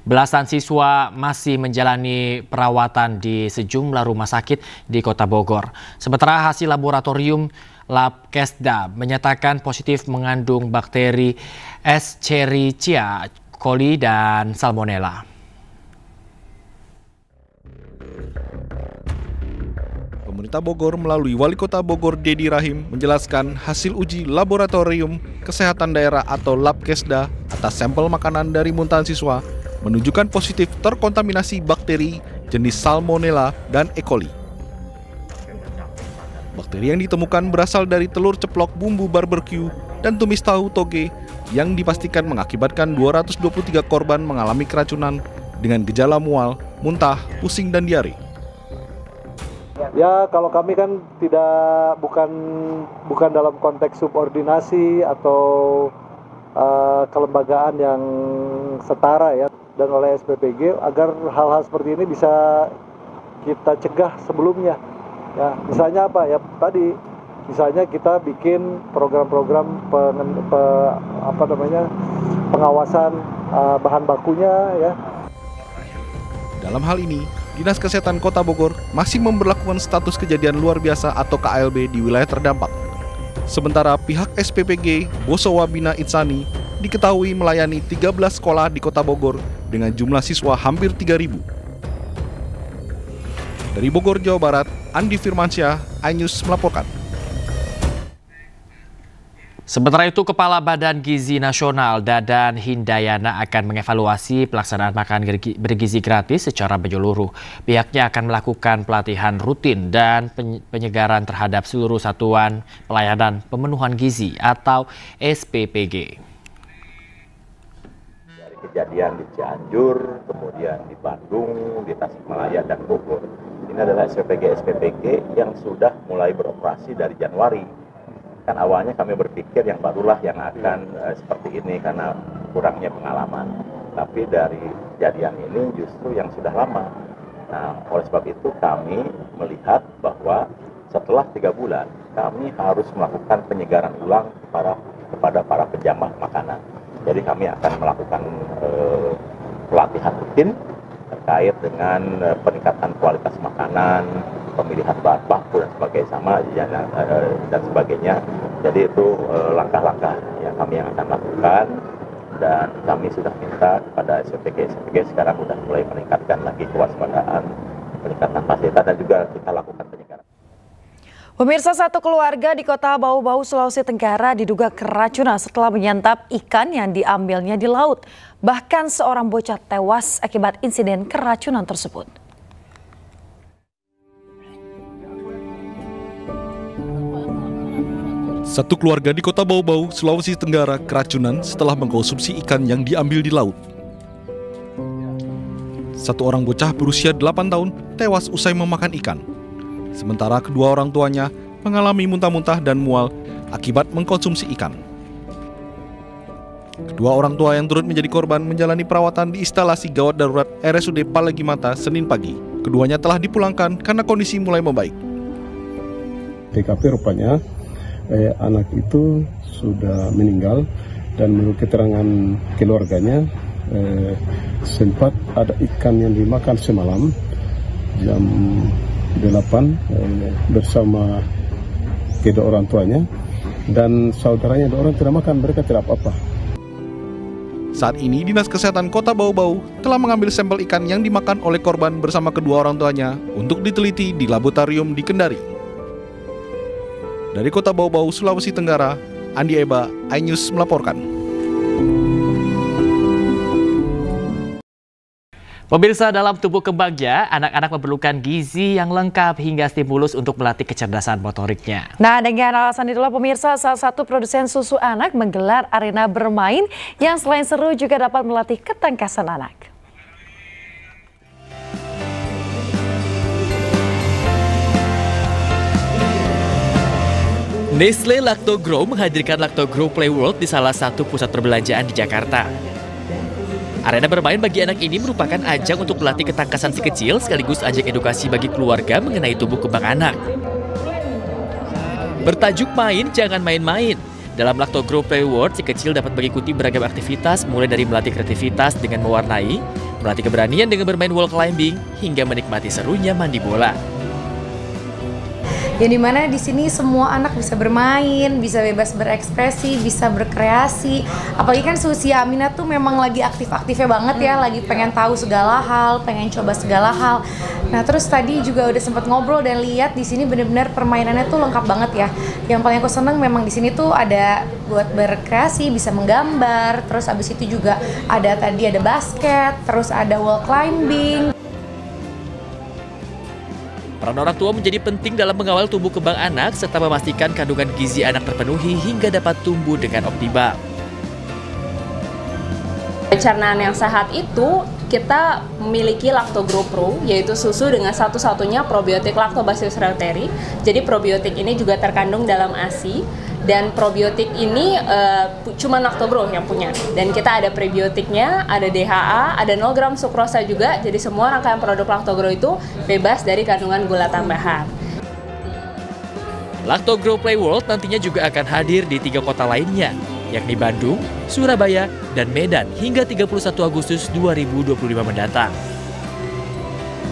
belasan siswa masih menjalani perawatan di sejumlah rumah sakit di Kota Bogor. Sementara hasil laboratorium Labkesda menyatakan positif mengandung bakteri Escherichia coli dan Salmonella. Pemerintah Bogor melalui Wali Kota Bogor Deddy Rahim menjelaskan hasil uji laboratorium kesehatan daerah atau Labkesda atas sampel makanan dari muntahan siswa menunjukkan positif terkontaminasi bakteri jenis Salmonella dan E. coli. Bakteri yang ditemukan berasal dari telur ceplok bumbu barbeque dan tumis tahu toge yang dipastikan mengakibatkan 223 korban mengalami keracunan dengan gejala mual, muntah, pusing, dan diare. Ya, kalau kami kan bukan dalam konteks subordinasi atau kelembagaan yang setara ya, dan oleh SPPG agar hal-hal seperti ini bisa kita cegah sebelumnya. Ya, misalnya apa ya tadi? Misalnya kita bikin program-program pengawasan bahan bakunya ya. Dalam hal ini, Dinas Kesehatan Kota Bogor masih memberlakukan status kejadian luar biasa atau KLB di wilayah terdampak. Sementara pihak SPPG Bosowabina Insani diketahui melayani 13 sekolah di Kota Bogor dengan jumlah siswa hampir 3.000. Dari Bogor, Jawa Barat, Andi Firmansyah, iNews melaporkan. Sementara itu, Kepala Badan Gizi Nasional Dadan Hindayana akan mengevaluasi pelaksanaan makan bergizi gratis secara menyeluruh. Pihaknya akan melakukan pelatihan rutin dan penyegaran terhadap seluruh satuan pelayanan pemenuhan gizi atau SPPG. Dari kejadian di Cianjur, kemudian di Bandung, di Tasikmalaya, dan Bogor. Ini adalah SPPG yang sudah mulai beroperasi dari Januari. Kan awalnya kami berpikir yang barulah yang akan seperti ini karena kurangnya pengalaman. Tapi dari kejadian ini justru yang sudah lama. Nah, oleh sebab itu kami melihat bahwa setelah 3 bulan kami harus melakukan penyegaran ulang kepada para penjamah makanan. Jadi kami akan melakukan pelatihan rutin terkait dengan peningkatan kualitas makanan, pemilihan bahan baku dan sebagainya. Jadi itu langkah-langkah yang kami akan lakukan, dan kami sudah minta kepada SPPG sekarang sudah mulai meningkatkan lagi kewaspadaan, peningkatan fasilitas, dan juga kita lakukan penyegaran. Pemirsa, satu keluarga di kota Bau-Bau, Sulawesi Tenggara diduga keracunan setelah menyantap ikan yang diambilnya di laut. Bahkan seorang bocah tewas akibat insiden keracunan tersebut. Satu keluarga di kota Bau-Bau, Sulawesi Tenggara keracunan setelah mengkonsumsi ikan yang diambil di laut. Satu orang bocah berusia 8 tahun tewas usai memakan ikan. Sementara kedua orang tuanya mengalami muntah-muntah dan mual akibat mengkonsumsi ikan. Kedua orang tua yang turut menjadi korban menjalani perawatan di instalasi gawat darurat RSUD Palegimata Senin pagi. Keduanya telah dipulangkan karena kondisi mulai membaik. TKP rupanya anak itu sudah meninggal dan menurut keterangan keluarganya sempat ada ikan yang dimakan semalam jam 8 bersama kedua orang tuanya dan saudaranya, dua orang tidak makan, mereka tidak apa-apa. Saat ini Dinas Kesehatan Kota Bau-Bau telah mengambil sampel ikan yang dimakan oleh korban bersama kedua orang tuanya untuk diteliti di laboratorium di Kendari. Dari Kota Bau-Bau, Sulawesi Tenggara, Andi Eba, iNews melaporkan. Pemirsa, dalam tubuh kembangnya, anak-anak memerlukan gizi yang lengkap hingga stimulus untuk melatih kecerdasan motoriknya. Nah, dengan alasan itulah pemirsa, salah satu produsen susu anak menggelar arena bermain yang selain seru juga dapat melatih ketangkasan anak. Nestle Lactogrow menghadirkan Lactogrow Play World di salah satu pusat perbelanjaan di Jakarta. Arena bermain bagi anak ini merupakan ajang untuk melatih ketangkasan si kecil sekaligus ajang edukasi bagi keluarga mengenai tumbuh kembang anak. Bertajuk Main Jangan Main-Main, dalam Lactogrow Play World si kecil dapat mengikuti beragam aktivitas mulai dari melatih kreativitas dengan mewarnai, melatih keberanian dengan bermain wall climbing, hingga menikmati serunya mandi bola. Yang dimana di sini semua anak bisa bermain, bisa bebas berekspresi, bisa berkreasi. Apalagi kan seusia Aminah tuh memang lagi aktif-aktifnya banget ya, lagi pengen tahu segala hal, pengen coba segala hal. Nah terus tadi juga udah sempat ngobrol dan lihat di sini benar-benar permainannya tuh lengkap banget ya. Yang paling aku seneng memang di sini tuh ada buat berkreasi, bisa menggambar, terus abis itu juga ada tadi ada basket, terus ada wall climbing. Peran orang tua menjadi penting dalam mengawal tumbuh kembang anak serta memastikan kandungan gizi anak terpenuhi hingga dapat tumbuh dengan optimal. Pencernaan yang sehat itu kita memiliki Lactogrow Pro, yaitu susu dengan satu-satunya probiotik Lactobacillus reuteri. Jadi probiotik ini juga terkandung dalam ASI. Dan probiotik ini cuma Lactogrow yang punya. Dan kita ada prebiotiknya, ada DHA, ada 0 gram sukrosa juga. Jadi semua rangkaian produk Lactogrow itu bebas dari kandungan gula tambahan. Lactogrow Play World nantinya juga akan hadir di 3 kota lainnya, yakni Bandung, Surabaya, dan Medan hingga 31 Agustus 2025 mendatang.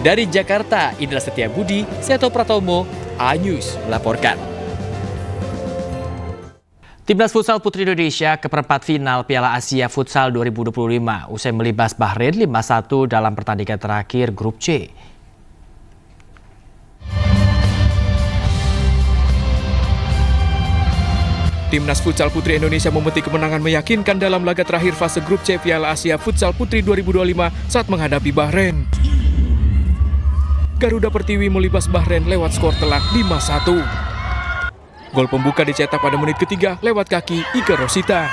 Dari Jakarta, Indra Setiabudi, Seto Pratomo, iNews melaporkan. Timnas Futsal Putri Indonesia ke perempat final Piala Asia Futsal 2025 usai melibas Bahrain 5-1 dalam pertandingan terakhir Grup C. Timnas Futsal Putri Indonesia memetik kemenangan meyakinkan dalam laga terakhir fase Grup C Piala Asia Futsal Putri 2025 saat menghadapi Bahrain. Garuda Pertiwi melibas Bahrain lewat skor telak 5-1. Gol pembuka dicetak pada menit ketiga lewat kaki Ike Rosita.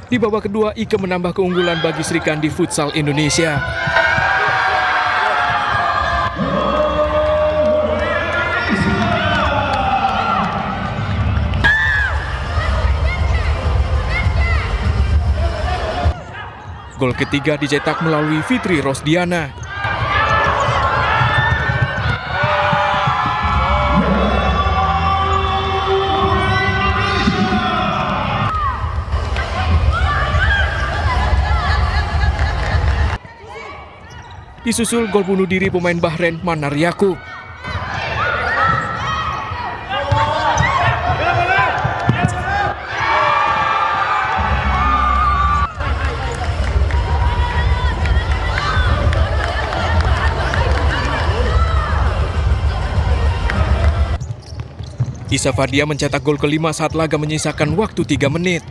Di babak kedua, Ike menambah keunggulan bagi Sri Kandi Futsal Indonesia. Gol ketiga dicetak melalui Fitri Rosdiana. Disusul gol bunuh diri pemain Bahrain Manar Yakub. Isa Fadia mencetak gol kelima saat laga menyisakan waktu 3 menit.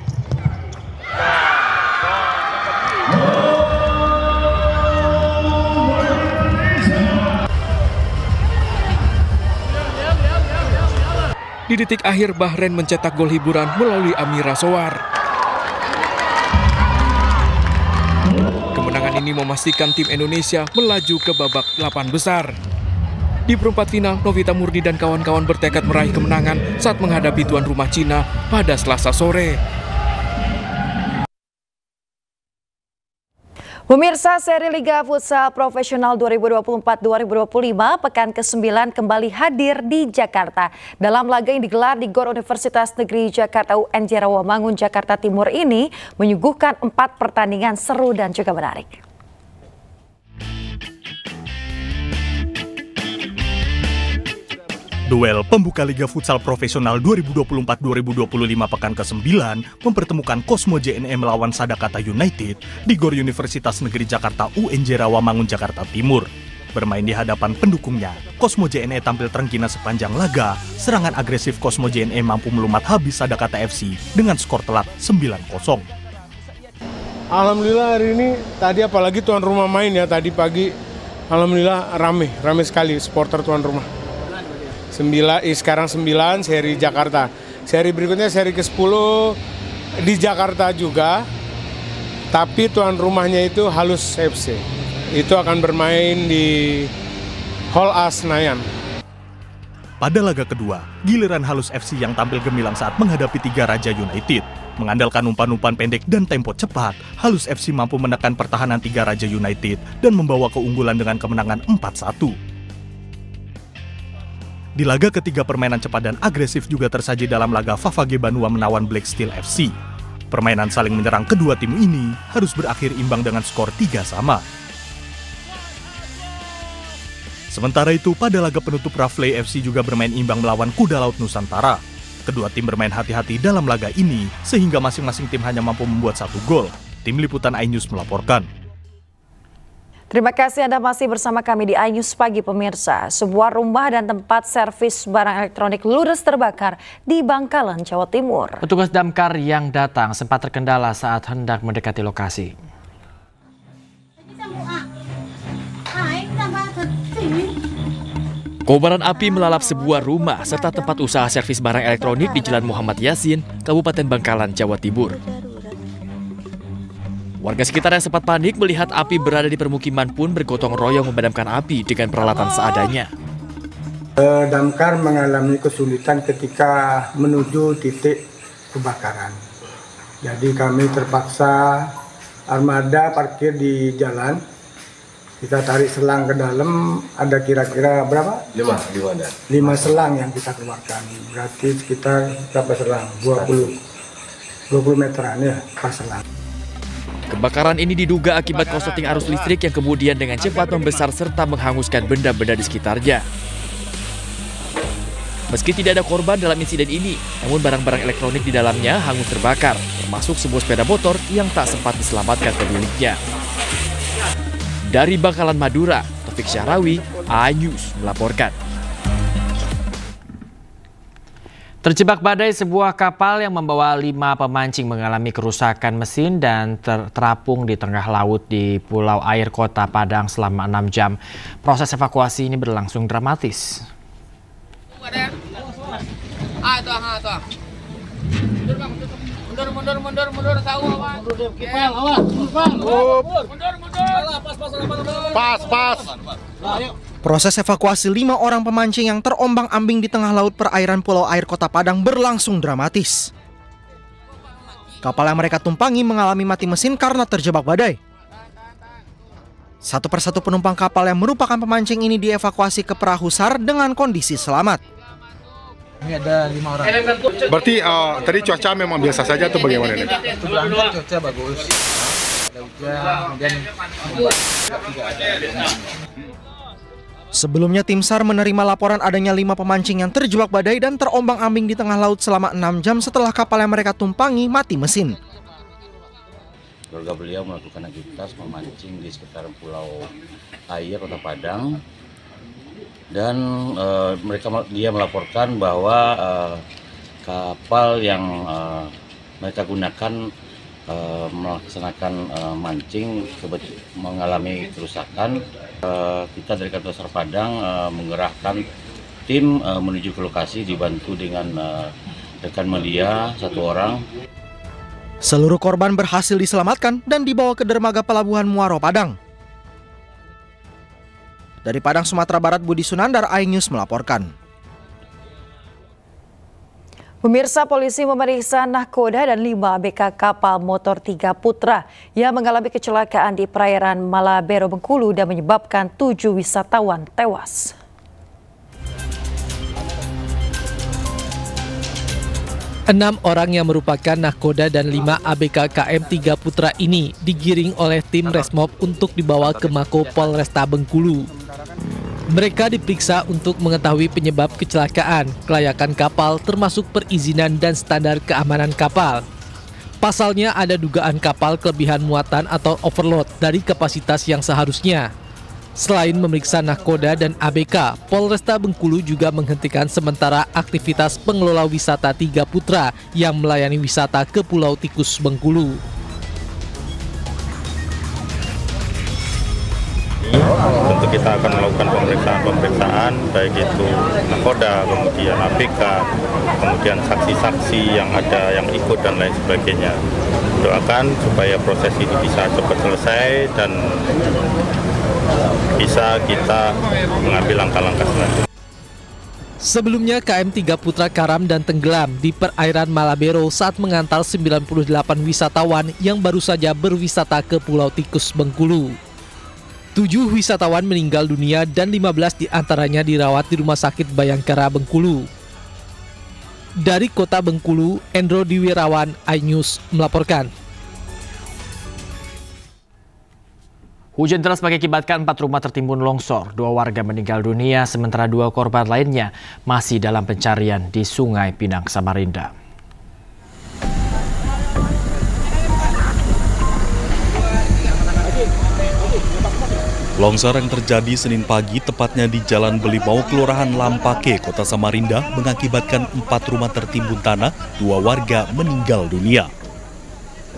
Di detik akhir, Bahrain mencetak gol hiburan melalui Amira Sowar. Kemenangan ini memastikan tim Indonesia melaju ke babak 8 besar. Di perempat final, Novita Murni dan kawan-kawan bertekad meraih kemenangan saat menghadapi tuan rumah Cina pada Selasa sore. Pemirsa, seri Liga Futsal Profesional 2024-2025 pekan ke-9 kembali hadir di Jakarta. Dalam laga yang digelar di GOR Universitas Negeri Jakarta UNJ Rawamangun, Jakarta Timur ini menyuguhkan 4 pertandingan seru dan juga menarik. Duel pembuka Liga Futsal Profesional 2024-2025 pekan ke-9 mempertemukan Cosmo JNE melawan Sadakata United di GOR Universitas Negeri Jakarta UNJ Rawamangun, Jakarta Timur. Bermain di hadapan pendukungnya, Cosmo JNE tampil terenggina sepanjang laga. Serangan agresif Cosmo JNE mampu melumat habis Sadakata FC dengan skor telak 9-0. Alhamdulillah hari ini, tadi apalagi tuan rumah main ya, tadi pagi alhamdulillah rame sekali supporter tuan rumah. Sekarang 9 seri Jakarta. Seri berikutnya seri ke-10 di Jakarta juga. Tapi tuan rumahnya itu Halus FC. Itu akan bermain di Hall A Senayan. Pada laga kedua, giliran Halus FC yang tampil gemilang saat menghadapi Tiga Raja United. Mengandalkan umpan-umpan pendek dan tempo cepat, Halus FC mampu menekan pertahanan Tiga Raja United dan membawa keunggulan dengan kemenangan 4-1. Di laga ketiga, permainan cepat dan agresif juga tersaji dalam laga Favage Banua menawan Black Steel FC. Permainan saling menyerang kedua tim ini harus berakhir imbang dengan skor 3-3. Sementara itu, pada laga penutup Rafley FC juga bermain imbang melawan Kuda Laut Nusantara. Kedua tim bermain hati-hati dalam laga ini, sehingga masing-masing tim hanya mampu membuat 1 gol. Tim Liputan iNews melaporkan. Terima kasih Anda masih bersama kami di iNews Pagi pemirsa. Sebuah rumah dan tempat servis barang elektronik ludes terbakar di Bangkalan, Jawa Timur. Petugas damkar yang datang sempat terkendala saat hendak mendekati lokasi. Kobaran api melalap sebuah rumah serta tempat usaha servis barang elektronik di Jalan Muhammad Yasin, Kabupaten Bangkalan, Jawa Timur. Warga sekitar yang sempat panik melihat api berada di permukiman pun bergotong royong memadamkan api dengan peralatan seadanya. Damkar mengalami kesulitan ketika menuju titik kebakaran. Jadi kami terpaksa armada parkir di jalan. Kita tarik selang ke dalam, ada kira-kira berapa? 5 selang yang kita keluarkan. Berarti sekitar berapa selang? 20 meteran ya per selang. Kebakaran ini diduga akibat korsleting arus listrik yang kemudian dengan cepat membesar serta menghanguskan benda-benda di sekitarnya. Meski tidak ada korban dalam insiden ini, namun barang-barang elektronik di dalamnya hangus terbakar, termasuk sebuah sepeda motor yang tak sempat diselamatkan pemiliknya. Dari Bangkalan, Madura, Taufik Syahrawi, iNews melaporkan. Terjebak badai, sebuah kapal yang membawa 5 pemancing mengalami kerusakan mesin dan terapung di tengah laut di Pulau Air Kota Padang selama 6 jam. Proses evakuasi ini berlangsung dramatis. Proses evakuasi 5 orang pemancing yang terombang-ambing di tengah laut perairan Pulau Air Kota Padang berlangsung dramatis. Kapal yang mereka tumpangi mengalami mati mesin karena terjebak badai. Satu persatu penumpang kapal yang merupakan pemancing ini dievakuasi ke perahu SAR dengan kondisi selamat. Ini ada 5 orang. Berarti tadi cuaca memang biasa saja atau bagaimana? Cuaca bagus. Ada hujan, kemudian tidak ada. Sebelumnya tim SAR menerima laporan adanya 5 pemancing yang terjebak badai dan terombang-ambing di tengah laut selama 6 jam setelah kapal yang mereka tumpangi mati mesin. Keluarga beliau melakukan aktivitas memancing di sekitar Pulau Air Kota Padang. dan dia melaporkan bahwa kapal yang mereka gunakan melaksanakan mancing mengalami kerusakan. Kita dari Kantor Sar Padang mengerahkan tim menuju ke lokasi dibantu dengan rekan media 1 orang. Seluruh korban berhasil diselamatkan dan dibawa ke dermaga Pelabuhan Muaro Padang. Dari Padang, Sumatera Barat, Budi Sunandar, iNews melaporkan. Pemirsa, polisi memeriksa nahkoda dan 5 ABK kapal motor 3 Putra yang mengalami kecelakaan di perairan Malabero, Bengkulu dan menyebabkan 7 wisatawan tewas. Enam orang yang merupakan nahkoda dan 5 ABK KM 3 Putra ini digiring oleh tim Resmob untuk dibawa ke Mako Polresta Bengkulu. Mereka diperiksa untuk mengetahui penyebab kecelakaan, kelayakan kapal termasuk perizinan dan standar keamanan kapal. Pasalnya ada dugaan kapal kelebihan muatan atau overload dari kapasitas yang seharusnya. Selain memeriksa nahkoda dan ABK, Polresta Bengkulu juga menghentikan sementara aktivitas pengelola wisata 3 Putra yang melayani wisata ke Pulau Tikus Bengkulu. Tentu kita akan melakukan pemeriksaan baik itu nahkoda, kemudian ABK, kemudian saksi-saksi yang ada yang ikut dan lain sebagainya. Doakan supaya proses ini bisa cepat selesai dan bisa kita mengambil langkah-langkah selanjutnya. Sebelumnya KM 3 Putra karam dan tenggelam di perairan Malabero saat mengantar 98 wisatawan yang baru saja berwisata ke Pulau Tikus Bengkulu. 7 wisatawan meninggal dunia dan 15 diantaranya dirawat di Rumah Sakit Bayangkara Bengkulu. Dari Kota Bengkulu, Endro Diwirawan, iNews melaporkan. Hujan deras mengakibatkan 4 rumah tertimbun longsor. 2 warga meninggal dunia, sementara 2 korban lainnya masih dalam pencarian di Sungai Pinang, Samarinda. Longsor yang terjadi Senin pagi tepatnya di Jalan Belimau, Kelurahan Lampake, Kota Samarinda mengakibatkan 4 rumah tertimbun tanah, 2 warga meninggal dunia.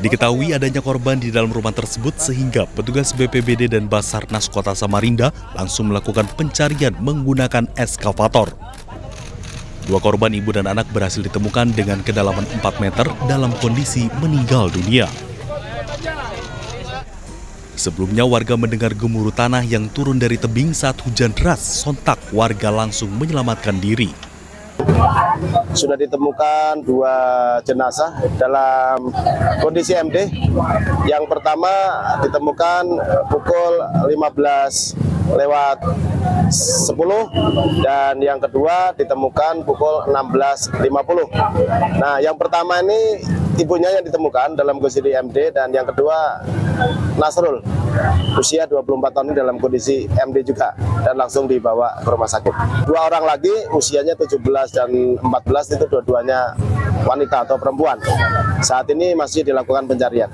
Diketahui adanya korban di dalam rumah tersebut sehingga petugas BPBD dan Basarnas Kota Samarinda langsung melakukan pencarian menggunakan eskavator. 2 korban ibu dan anak berhasil ditemukan dengan kedalaman 4 meter dalam kondisi meninggal dunia. Sebelumnya warga mendengar gemuruh tanah yang turun dari tebing saat hujan deras, sontak warga langsung menyelamatkan diri. Sudah ditemukan 2 jenazah dalam kondisi MD. Yang pertama ditemukan pukul 15:10 dan yang kedua ditemukan pukul 16:50. Nah, yang pertama ini ibunya yang ditemukan dalam kondisi MD dan yang kedua Nasrul, usia 24 tahun dalam kondisi MD juga dan langsung dibawa ke rumah sakit. 2 orang lagi usianya 17 dan 14 itu dua-duanya wanita atau perempuan. Saat ini masih dilakukan pencarian.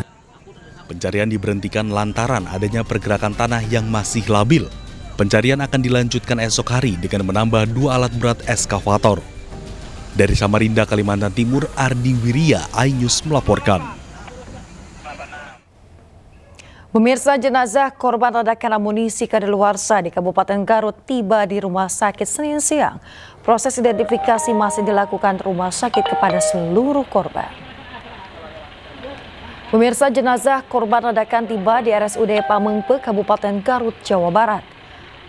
Pencarian diberhentikan lantaran adanya pergerakan tanah yang masih labil. Pencarian akan dilanjutkan esok hari dengan menambah 2 alat berat eskavator. Dari Samarinda, Kalimantan Timur, Ardi Wirya, iNews melaporkan. Pemirsa, jenazah korban ledakan amunisi kadaluarsa di Kabupaten Garut tiba di rumah sakit Senin siang. Proses identifikasi masih dilakukan rumah sakit kepada seluruh korban. Pemirsa, jenazah korban ledakan tiba di RSUD Pamengpe, Kabupaten Garut, Jawa Barat.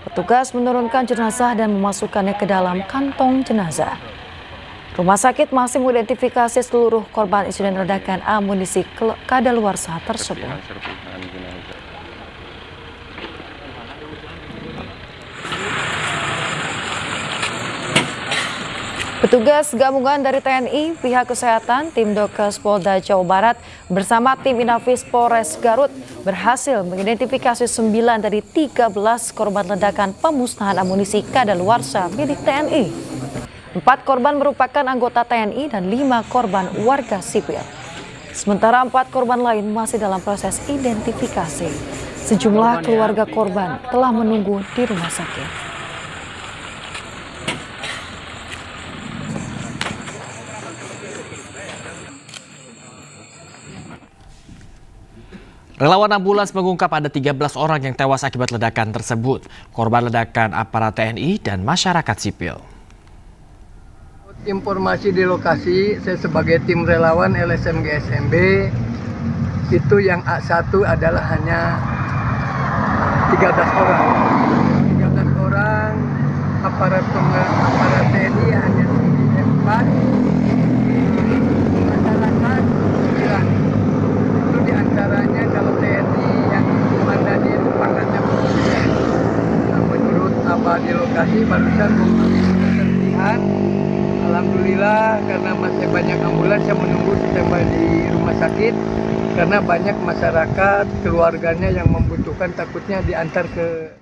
Petugas menurunkan jenazah dan memasukkannya ke dalam kantong jenazah. Rumah sakit masih mengidentifikasi seluruh korban insiden ledakan amunisi kadaluarsa tersebut. Petugas gabungan dari TNI, pihak kesehatan, tim Dokes Polda Jawa Barat bersama tim Inafis Polres Garut berhasil mengidentifikasi 9 dari 13 korban ledakan pemusnahan amunisi kadaluarsa milik TNI. 4 korban merupakan anggota TNI dan 5 korban warga sipil. Sementara 4 korban lain masih dalam proses identifikasi. Sejumlah keluarga korban telah menunggu di rumah sakit. Relawan ambulans mengungkap ada 13 orang yang tewas akibat ledakan tersebut. Korban ledakan aparat TNI dan masyarakat sipil. Informasi di lokasi, saya sebagai tim relawan LSM GSMB, itu yang A1 adalah hanya 13 orang. 13 orang, aparat TNI hanya 4, masyarakat 9. Itu diantaranya kalau TNI yang komandan di pangkatnya menurut apa di lokasi barusan keterlihat. Alhamdulillah karena masih banyak ambulans yang menunggu standby di rumah sakit karena banyak masyarakat keluarganya yang membutuhkan takutnya diantar ke.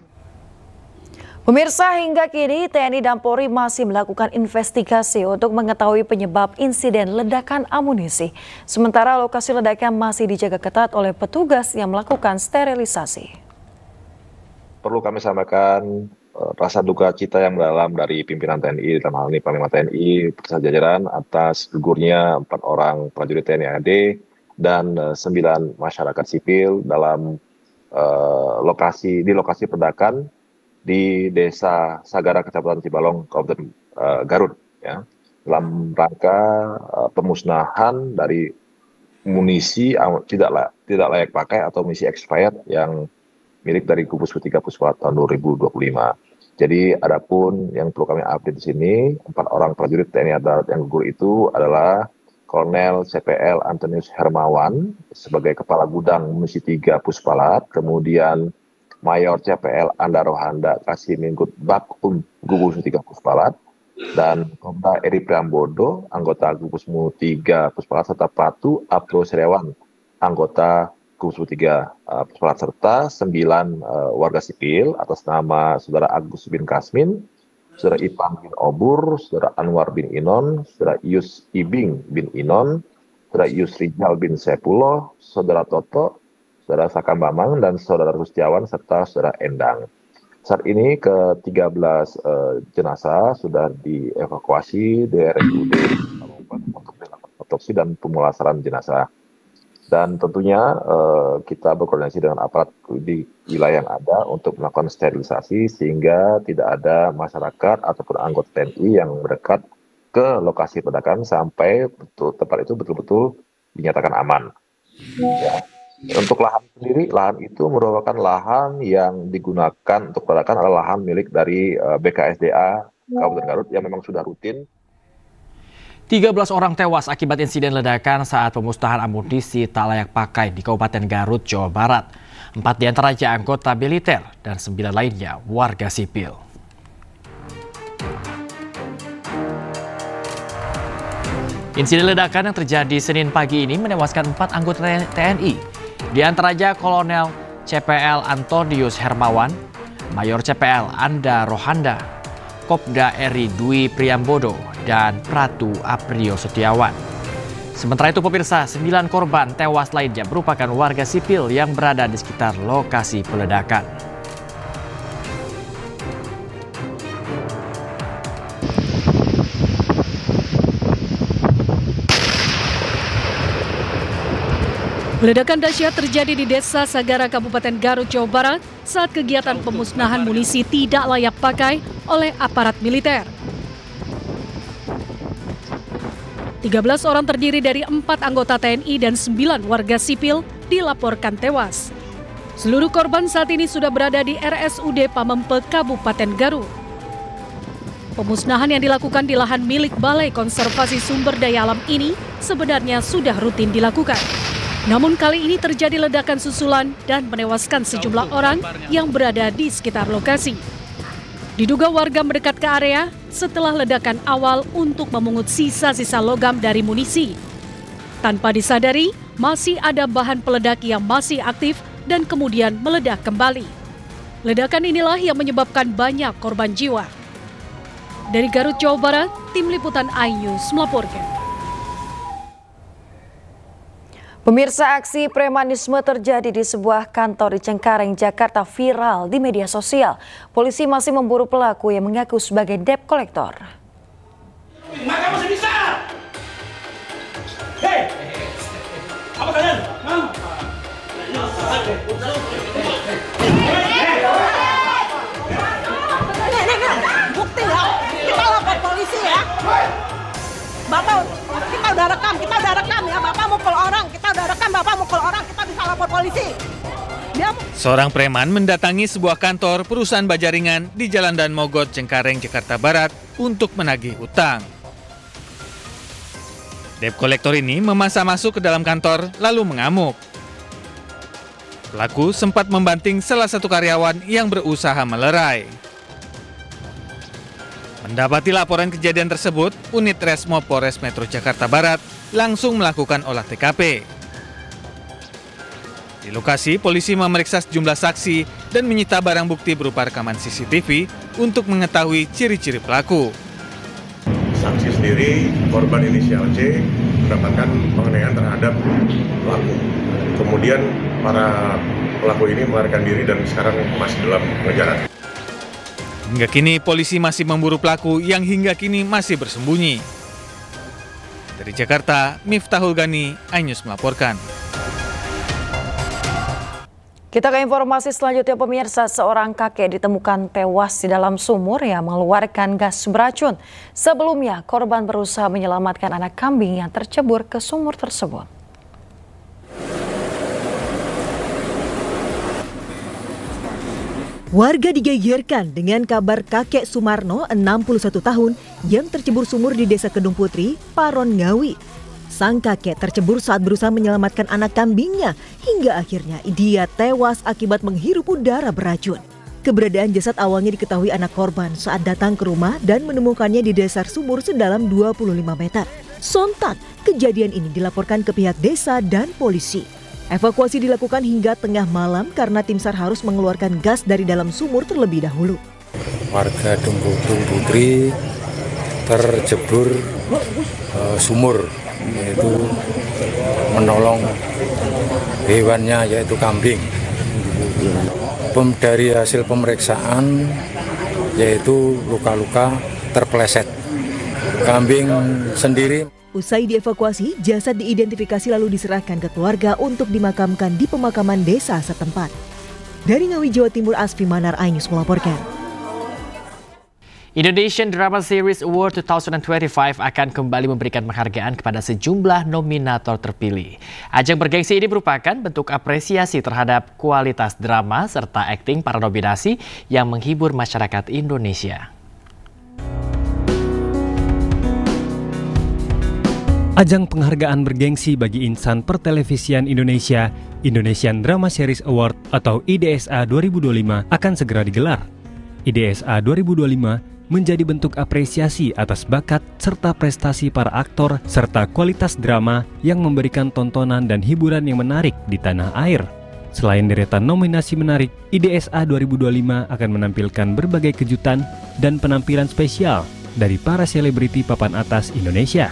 Pemirsa, hingga kini TNI dan Polri masih melakukan investigasi untuk mengetahui penyebab insiden ledakan amunisi. Sementara lokasi ledakan masih dijaga ketat oleh petugas yang melakukan sterilisasi. Perlu kami sampaikan rasa duka cita yang mendalam dari pimpinan TNI, dalam hal ini Panglima TNI, beserta jajaran atas gugurnya 4 orang prajurit TNI AD dan 9 masyarakat sipil dalam lokasi ledakan di Desa Sagara, Kecamatan Cibalong, Kabupaten Garut, ya, dalam rangka pemusnahan dari munisi tidak layak pakai atau munisi expired yang milik dari Gugus 3 Puspa tahun 2025. Jadi adapun yang perlu kami update di sini, 4 orang prajurit TNI Darat yang gugur itu adalah Kolonel CPL Antonius Hermawan sebagai Kepala Gudang Munisi 3 Puspalat, kemudian Mayor CPL Anda Rohanda Kasih Minggut Bakum Gugus 3 Puspalat, dan Kopda Eri Priambodo, anggota Gugus 3 Puspalat, serta Pratu Abdul Sriawan, anggota Gugus 3 Puspalat, serta 9 warga sipil atas nama Saudara Agus bin Kasmin, Saudara Ipang bin Obur, Saudara Anwar bin Inon, Saudara Yus Ibing bin Inon, Saudara Yus Rijal bin Sepuluh, Saudara Toto, Saudara Sakam Bamang, dan Saudara Rustiawan, serta Saudara Endang. Saat ini ke-13 jenazah sudah dievakuasi di RSUD untuk dilakukan otopsi dan pemulasaran jenazah. Dan tentunya kita berkoordinasi dengan aparat di wilayah yang ada untuk melakukan sterilisasi sehingga tidak ada masyarakat ataupun anggota TNI yang mendekat ke lokasi ledakan sampai tempat itu betul-betul dinyatakan aman. Ya. Untuk lahan sendiri, lahan itu merupakan lahan yang digunakan untuk ledakan adalah lahan milik dari BKSDA Kabupaten Garut yang memang sudah rutin. 13 orang tewas akibat insiden ledakan saat pemusnahan amunisi tak layak pakai di Kabupaten Garut, Jawa Barat. 4 diantaranya anggota militer dan 9 lainnya warga sipil. Insiden ledakan yang terjadi Senin pagi ini menewaskan 4 anggota TNI. Di antaranya Kolonel CPL Antonius Hermawan, Mayor CPL Anda Rohanda, Kopda Eri Dwi Priambodo, dan Pratu Aprio Setiawan. Sementara itu pemirsa, 9 korban tewas lainnya merupakan warga sipil yang berada di sekitar lokasi peledakan. Ledakan dahsyat terjadi di Desa Sagara, Kabupaten Garut, Jawa Barat saat kegiatan pemusnahan munisi tidak layak pakai oleh aparat militer. 13 orang terdiri dari 4 anggota TNI dan 9 warga sipil dilaporkan tewas. Seluruh korban saat ini sudah berada di RSUD Pamempe, Kabupaten Garut. Pemusnahan yang dilakukan di lahan milik Balai Konservasi Sumber Daya Alam ini sebenarnya sudah rutin dilakukan. Namun kali ini terjadi ledakan susulan dan menewaskan sejumlah orang yang berada di sekitar lokasi. Diduga warga mendekat ke area setelah ledakan awal untuk memungut sisa-sisa logam dari munisi. Tanpa disadari, masih ada bahan peledak yang masih aktif dan kemudian meledak kembali. Ledakan inilah yang menyebabkan banyak korban jiwa. Dari Garut, Jawa Barat, Tim Liputan iNews melaporkan. Pemirsa, aksi premanisme terjadi di sebuah kantor di Cengkareng, Jakarta viral di media sosial. Polisi masih memburu pelaku yang mengaku sebagai debt collector. Maka masih bisa. Hei, apa kalian? Bapak, kita udah rekam ya, Bapak mukul orang, kita udah rekam, Bapak mukul orang, kita bisa lapor polisi. Seorang preman mendatangi sebuah kantor perusahaan Bajaringan di Jalan Dan Mogot, Cengkareng, Jakarta Barat untuk menagih utang. Debt kolektor ini memaksa masuk ke dalam kantor lalu mengamuk. Pelaku sempat membanting salah satu karyawan yang berusaha melerai. Mendapati laporan kejadian tersebut, unit Resmob Polres Metro Jakarta Barat langsung melakukan olah TKP. Di lokasi, polisi memeriksa sejumlah saksi dan menyita barang bukti berupa rekaman CCTV untuk mengetahui ciri-ciri pelaku. Saksi sendiri, korban inisial C, mendapatkan penganiayaan terhadap pelaku. Kemudian para pelaku ini melarikan diri dan sekarang masih dalam pengejaran. Hingga kini, polisi masih memburu pelaku yang hingga kini masih bersembunyi. Dari Jakarta, Miftahul Gani, iNews melaporkan. Kita ke informasi selanjutnya, pemirsa. Seorang kakek ditemukan tewas di dalam sumur yang mengeluarkan gas beracun. Sebelumnya, korban berusaha menyelamatkan anak kambing yang tercebur ke sumur tersebut. Warga digegerkan dengan kabar kakek Sumarno, 61 tahun, yang tercebur sumur di Desa Kedung Putri, Paron, Ngawi. Sang kakek tercebur saat berusaha menyelamatkan anak kambingnya, hingga akhirnya dia tewas akibat menghirup udara beracun. Keberadaan jasad awalnya diketahui anak korban saat datang ke rumah dan menemukannya di dasar sumur sedalam 25 meter. Sontak, kejadian ini dilaporkan ke pihak desa dan polisi. Evakuasi dilakukan hingga tengah malam karena tim SAR harus mengeluarkan gas dari dalam sumur terlebih dahulu. Warga Kedung Putri tercebur sumur, yaitu menolong hewannya yaitu kambing. Dari hasil pemeriksaan yaitu luka-luka terpeleset. Kambing sendiri. Usai dievakuasi, jasad diidentifikasi lalu diserahkan ke keluarga untuk dimakamkan di pemakaman desa setempat. Dari Ngawi, Jawa Timur, Asfi Manar, iNews melaporkan. Indonesian Drama Series Award 2025 akan kembali memberikan penghargaan kepada sejumlah nominator terpilih. Ajang bergengsi ini merupakan bentuk apresiasi terhadap kualitas drama serta akting para nominasi yang menghibur masyarakat Indonesia. Ajang penghargaan bergengsi bagi insan pertelevisian Indonesia, Indonesian Drama Series Award atau IDSA 2025 akan segera digelar. IDSA 2025 menjadi bentuk apresiasi atas bakat serta prestasi para aktor serta kualitas drama yang memberikan tontonan dan hiburan yang menarik di tanah air. Selain deretan nominasi menarik, IDSA 2025 akan menampilkan berbagai kejutan dan penampilan spesial dari para selebriti papan atas Indonesia.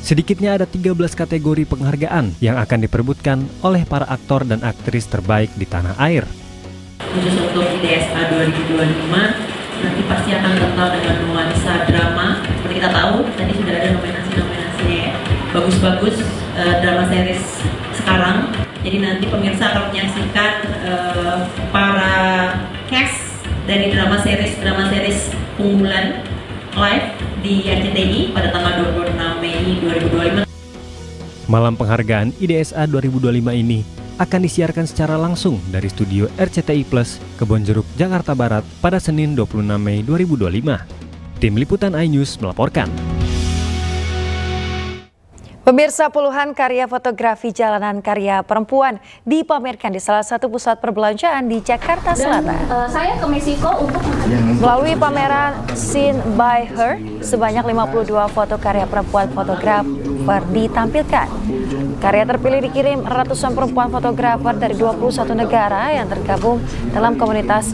Sedikitnya ada 13 kategori penghargaan yang akan diperebutkan oleh para aktor dan aktris terbaik di tanah air. Khusus untuk IDSA 2025, nanti pasti akan kental dengan nuansa drama. Seperti kita tahu, tadi sudah ada nominasi-nominasinya ya. Bagus-bagus drama series sekarang. Jadi nanti pemirsa akan menyaksikan para cast dari drama series unggulan live di RCTI pada tanggal 26 Mei 2025. Malam penghargaan IDSA 2025 ini akan disiarkan secara langsung dari studio RCTI Plus, Kebonjeruk, Jakarta Barat pada Senin 26 Mei 2025. Tim Liputan iNews melaporkan. Pemirsa, puluhan karya fotografi jalanan karya perempuan dipamerkan di salah satu pusat perbelanjaan di Jakarta Selatan. Saya ke Meksiko untuk melalui pameran Seen by Her, sebanyak 52 foto karya perempuan fotografer ditampilkan. Karya terpilih dikirim ratusan perempuan fotografer dari 21 negara yang tergabung dalam komunitas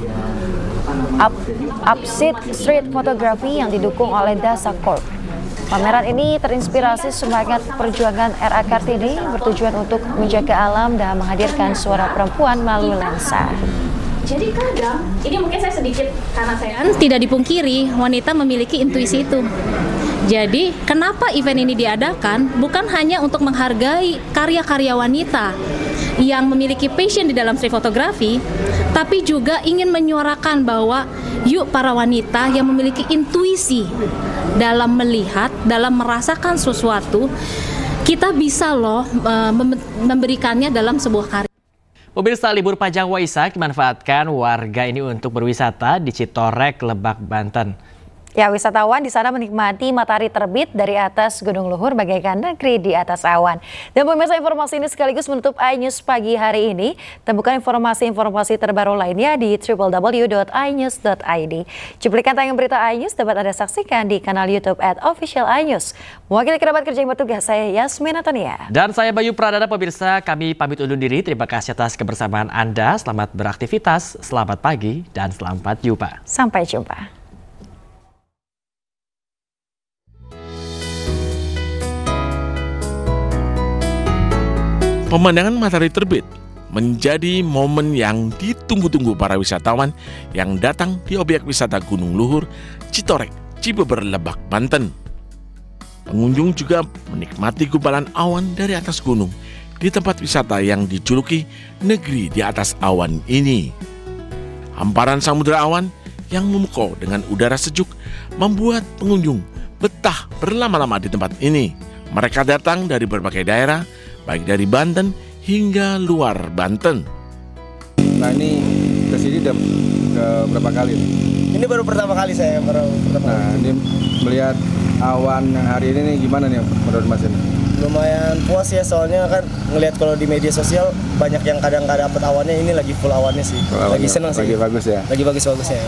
Upseat Street Photography yang didukung oleh Dasa Corp. Pameran ini terinspirasi semangat perjuangan R.A. Kartini, bertujuan untuk menjaga alam dan menghadirkan suara perempuan melalui lensa. Jadi kadang, ini mungkin saya sedikit karena saya tidak dipungkiri, wanita memiliki intuisi itu. Jadi, kenapa event ini diadakan? Bukan hanya untuk menghargai karya-karya wanita yang memiliki passion di dalam street fotografi, tapi juga ingin menyuarakan bahwa yuk para wanita yang memiliki intuisi dalam melihat, dalam merasakan sesuatu, kita bisa loh memberikannya dalam sebuah karya. Pemirsa, libur panjang Waisak dimanfaatkan warga ini untuk berwisata di Citorek, Lebak, Banten. Ya, wisatawan di sana menikmati matahari terbit dari atas Gunung Luhur bagaikan negeri di atas awan. Dan pemirsa, informasi ini sekaligus menutup iNews pagi hari ini. Temukan informasi-informasi terbaru lainnya di www.inews.id. Cuplikan tayangan berita iNews dapat Anda saksikan di kanal YouTube @officialinews. Mewakili kerabat kerja yang bertugas, saya Yasmin Antonia. Dan saya Bayu Pradana. Pemirsa, kami pamit undur diri. Terima kasih atas kebersamaan Anda. Selamat beraktivitas, selamat pagi, dan selamat jumpa. Sampai jumpa. Pemandangan matahari terbit menjadi momen yang ditunggu-tunggu para wisatawan yang datang di objek wisata Gunung Luhur, Citorek, Cibeber, Lebak, Banten. Pengunjung juga menikmati gumpalan awan dari atas gunung di tempat wisata yang dijuluki negeri di atas awan ini. Hamparan samudera awan yang memukau dengan udara sejuk membuat pengunjung betah berlama-lama di tempat ini. Mereka datang dari berbagai daerah, baik dari Banten hingga luar Banten. Nah, ini kesini udah berapa kali? Ini baru pertama kali saya. Nah, ini melihat awan yang hari ini nih, gimana nih menurut Mas ini? Lumayan puas ya, soalnya kan ngelihat kalau di media sosial banyak yang kadang nggak dapet awannya, ini lagi full awannya sih. Lagi seneng sih. Lagi bagus ya? Lagi bagus-bagusnya.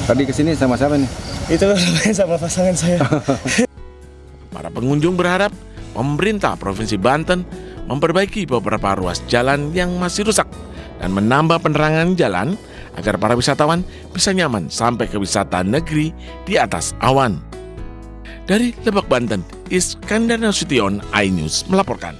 Tadi kesini sama siapa nih? Itu sama pasangan saya. Para pengunjung berharap pemerintah Provinsi Banten memperbaiki beberapa ruas jalan yang masih rusak dan menambah penerangan jalan agar para wisatawan bisa nyaman sampai ke wisata negeri di atas awan. Dari Lebak, Banten, Iskandar Nasution, iNews melaporkan.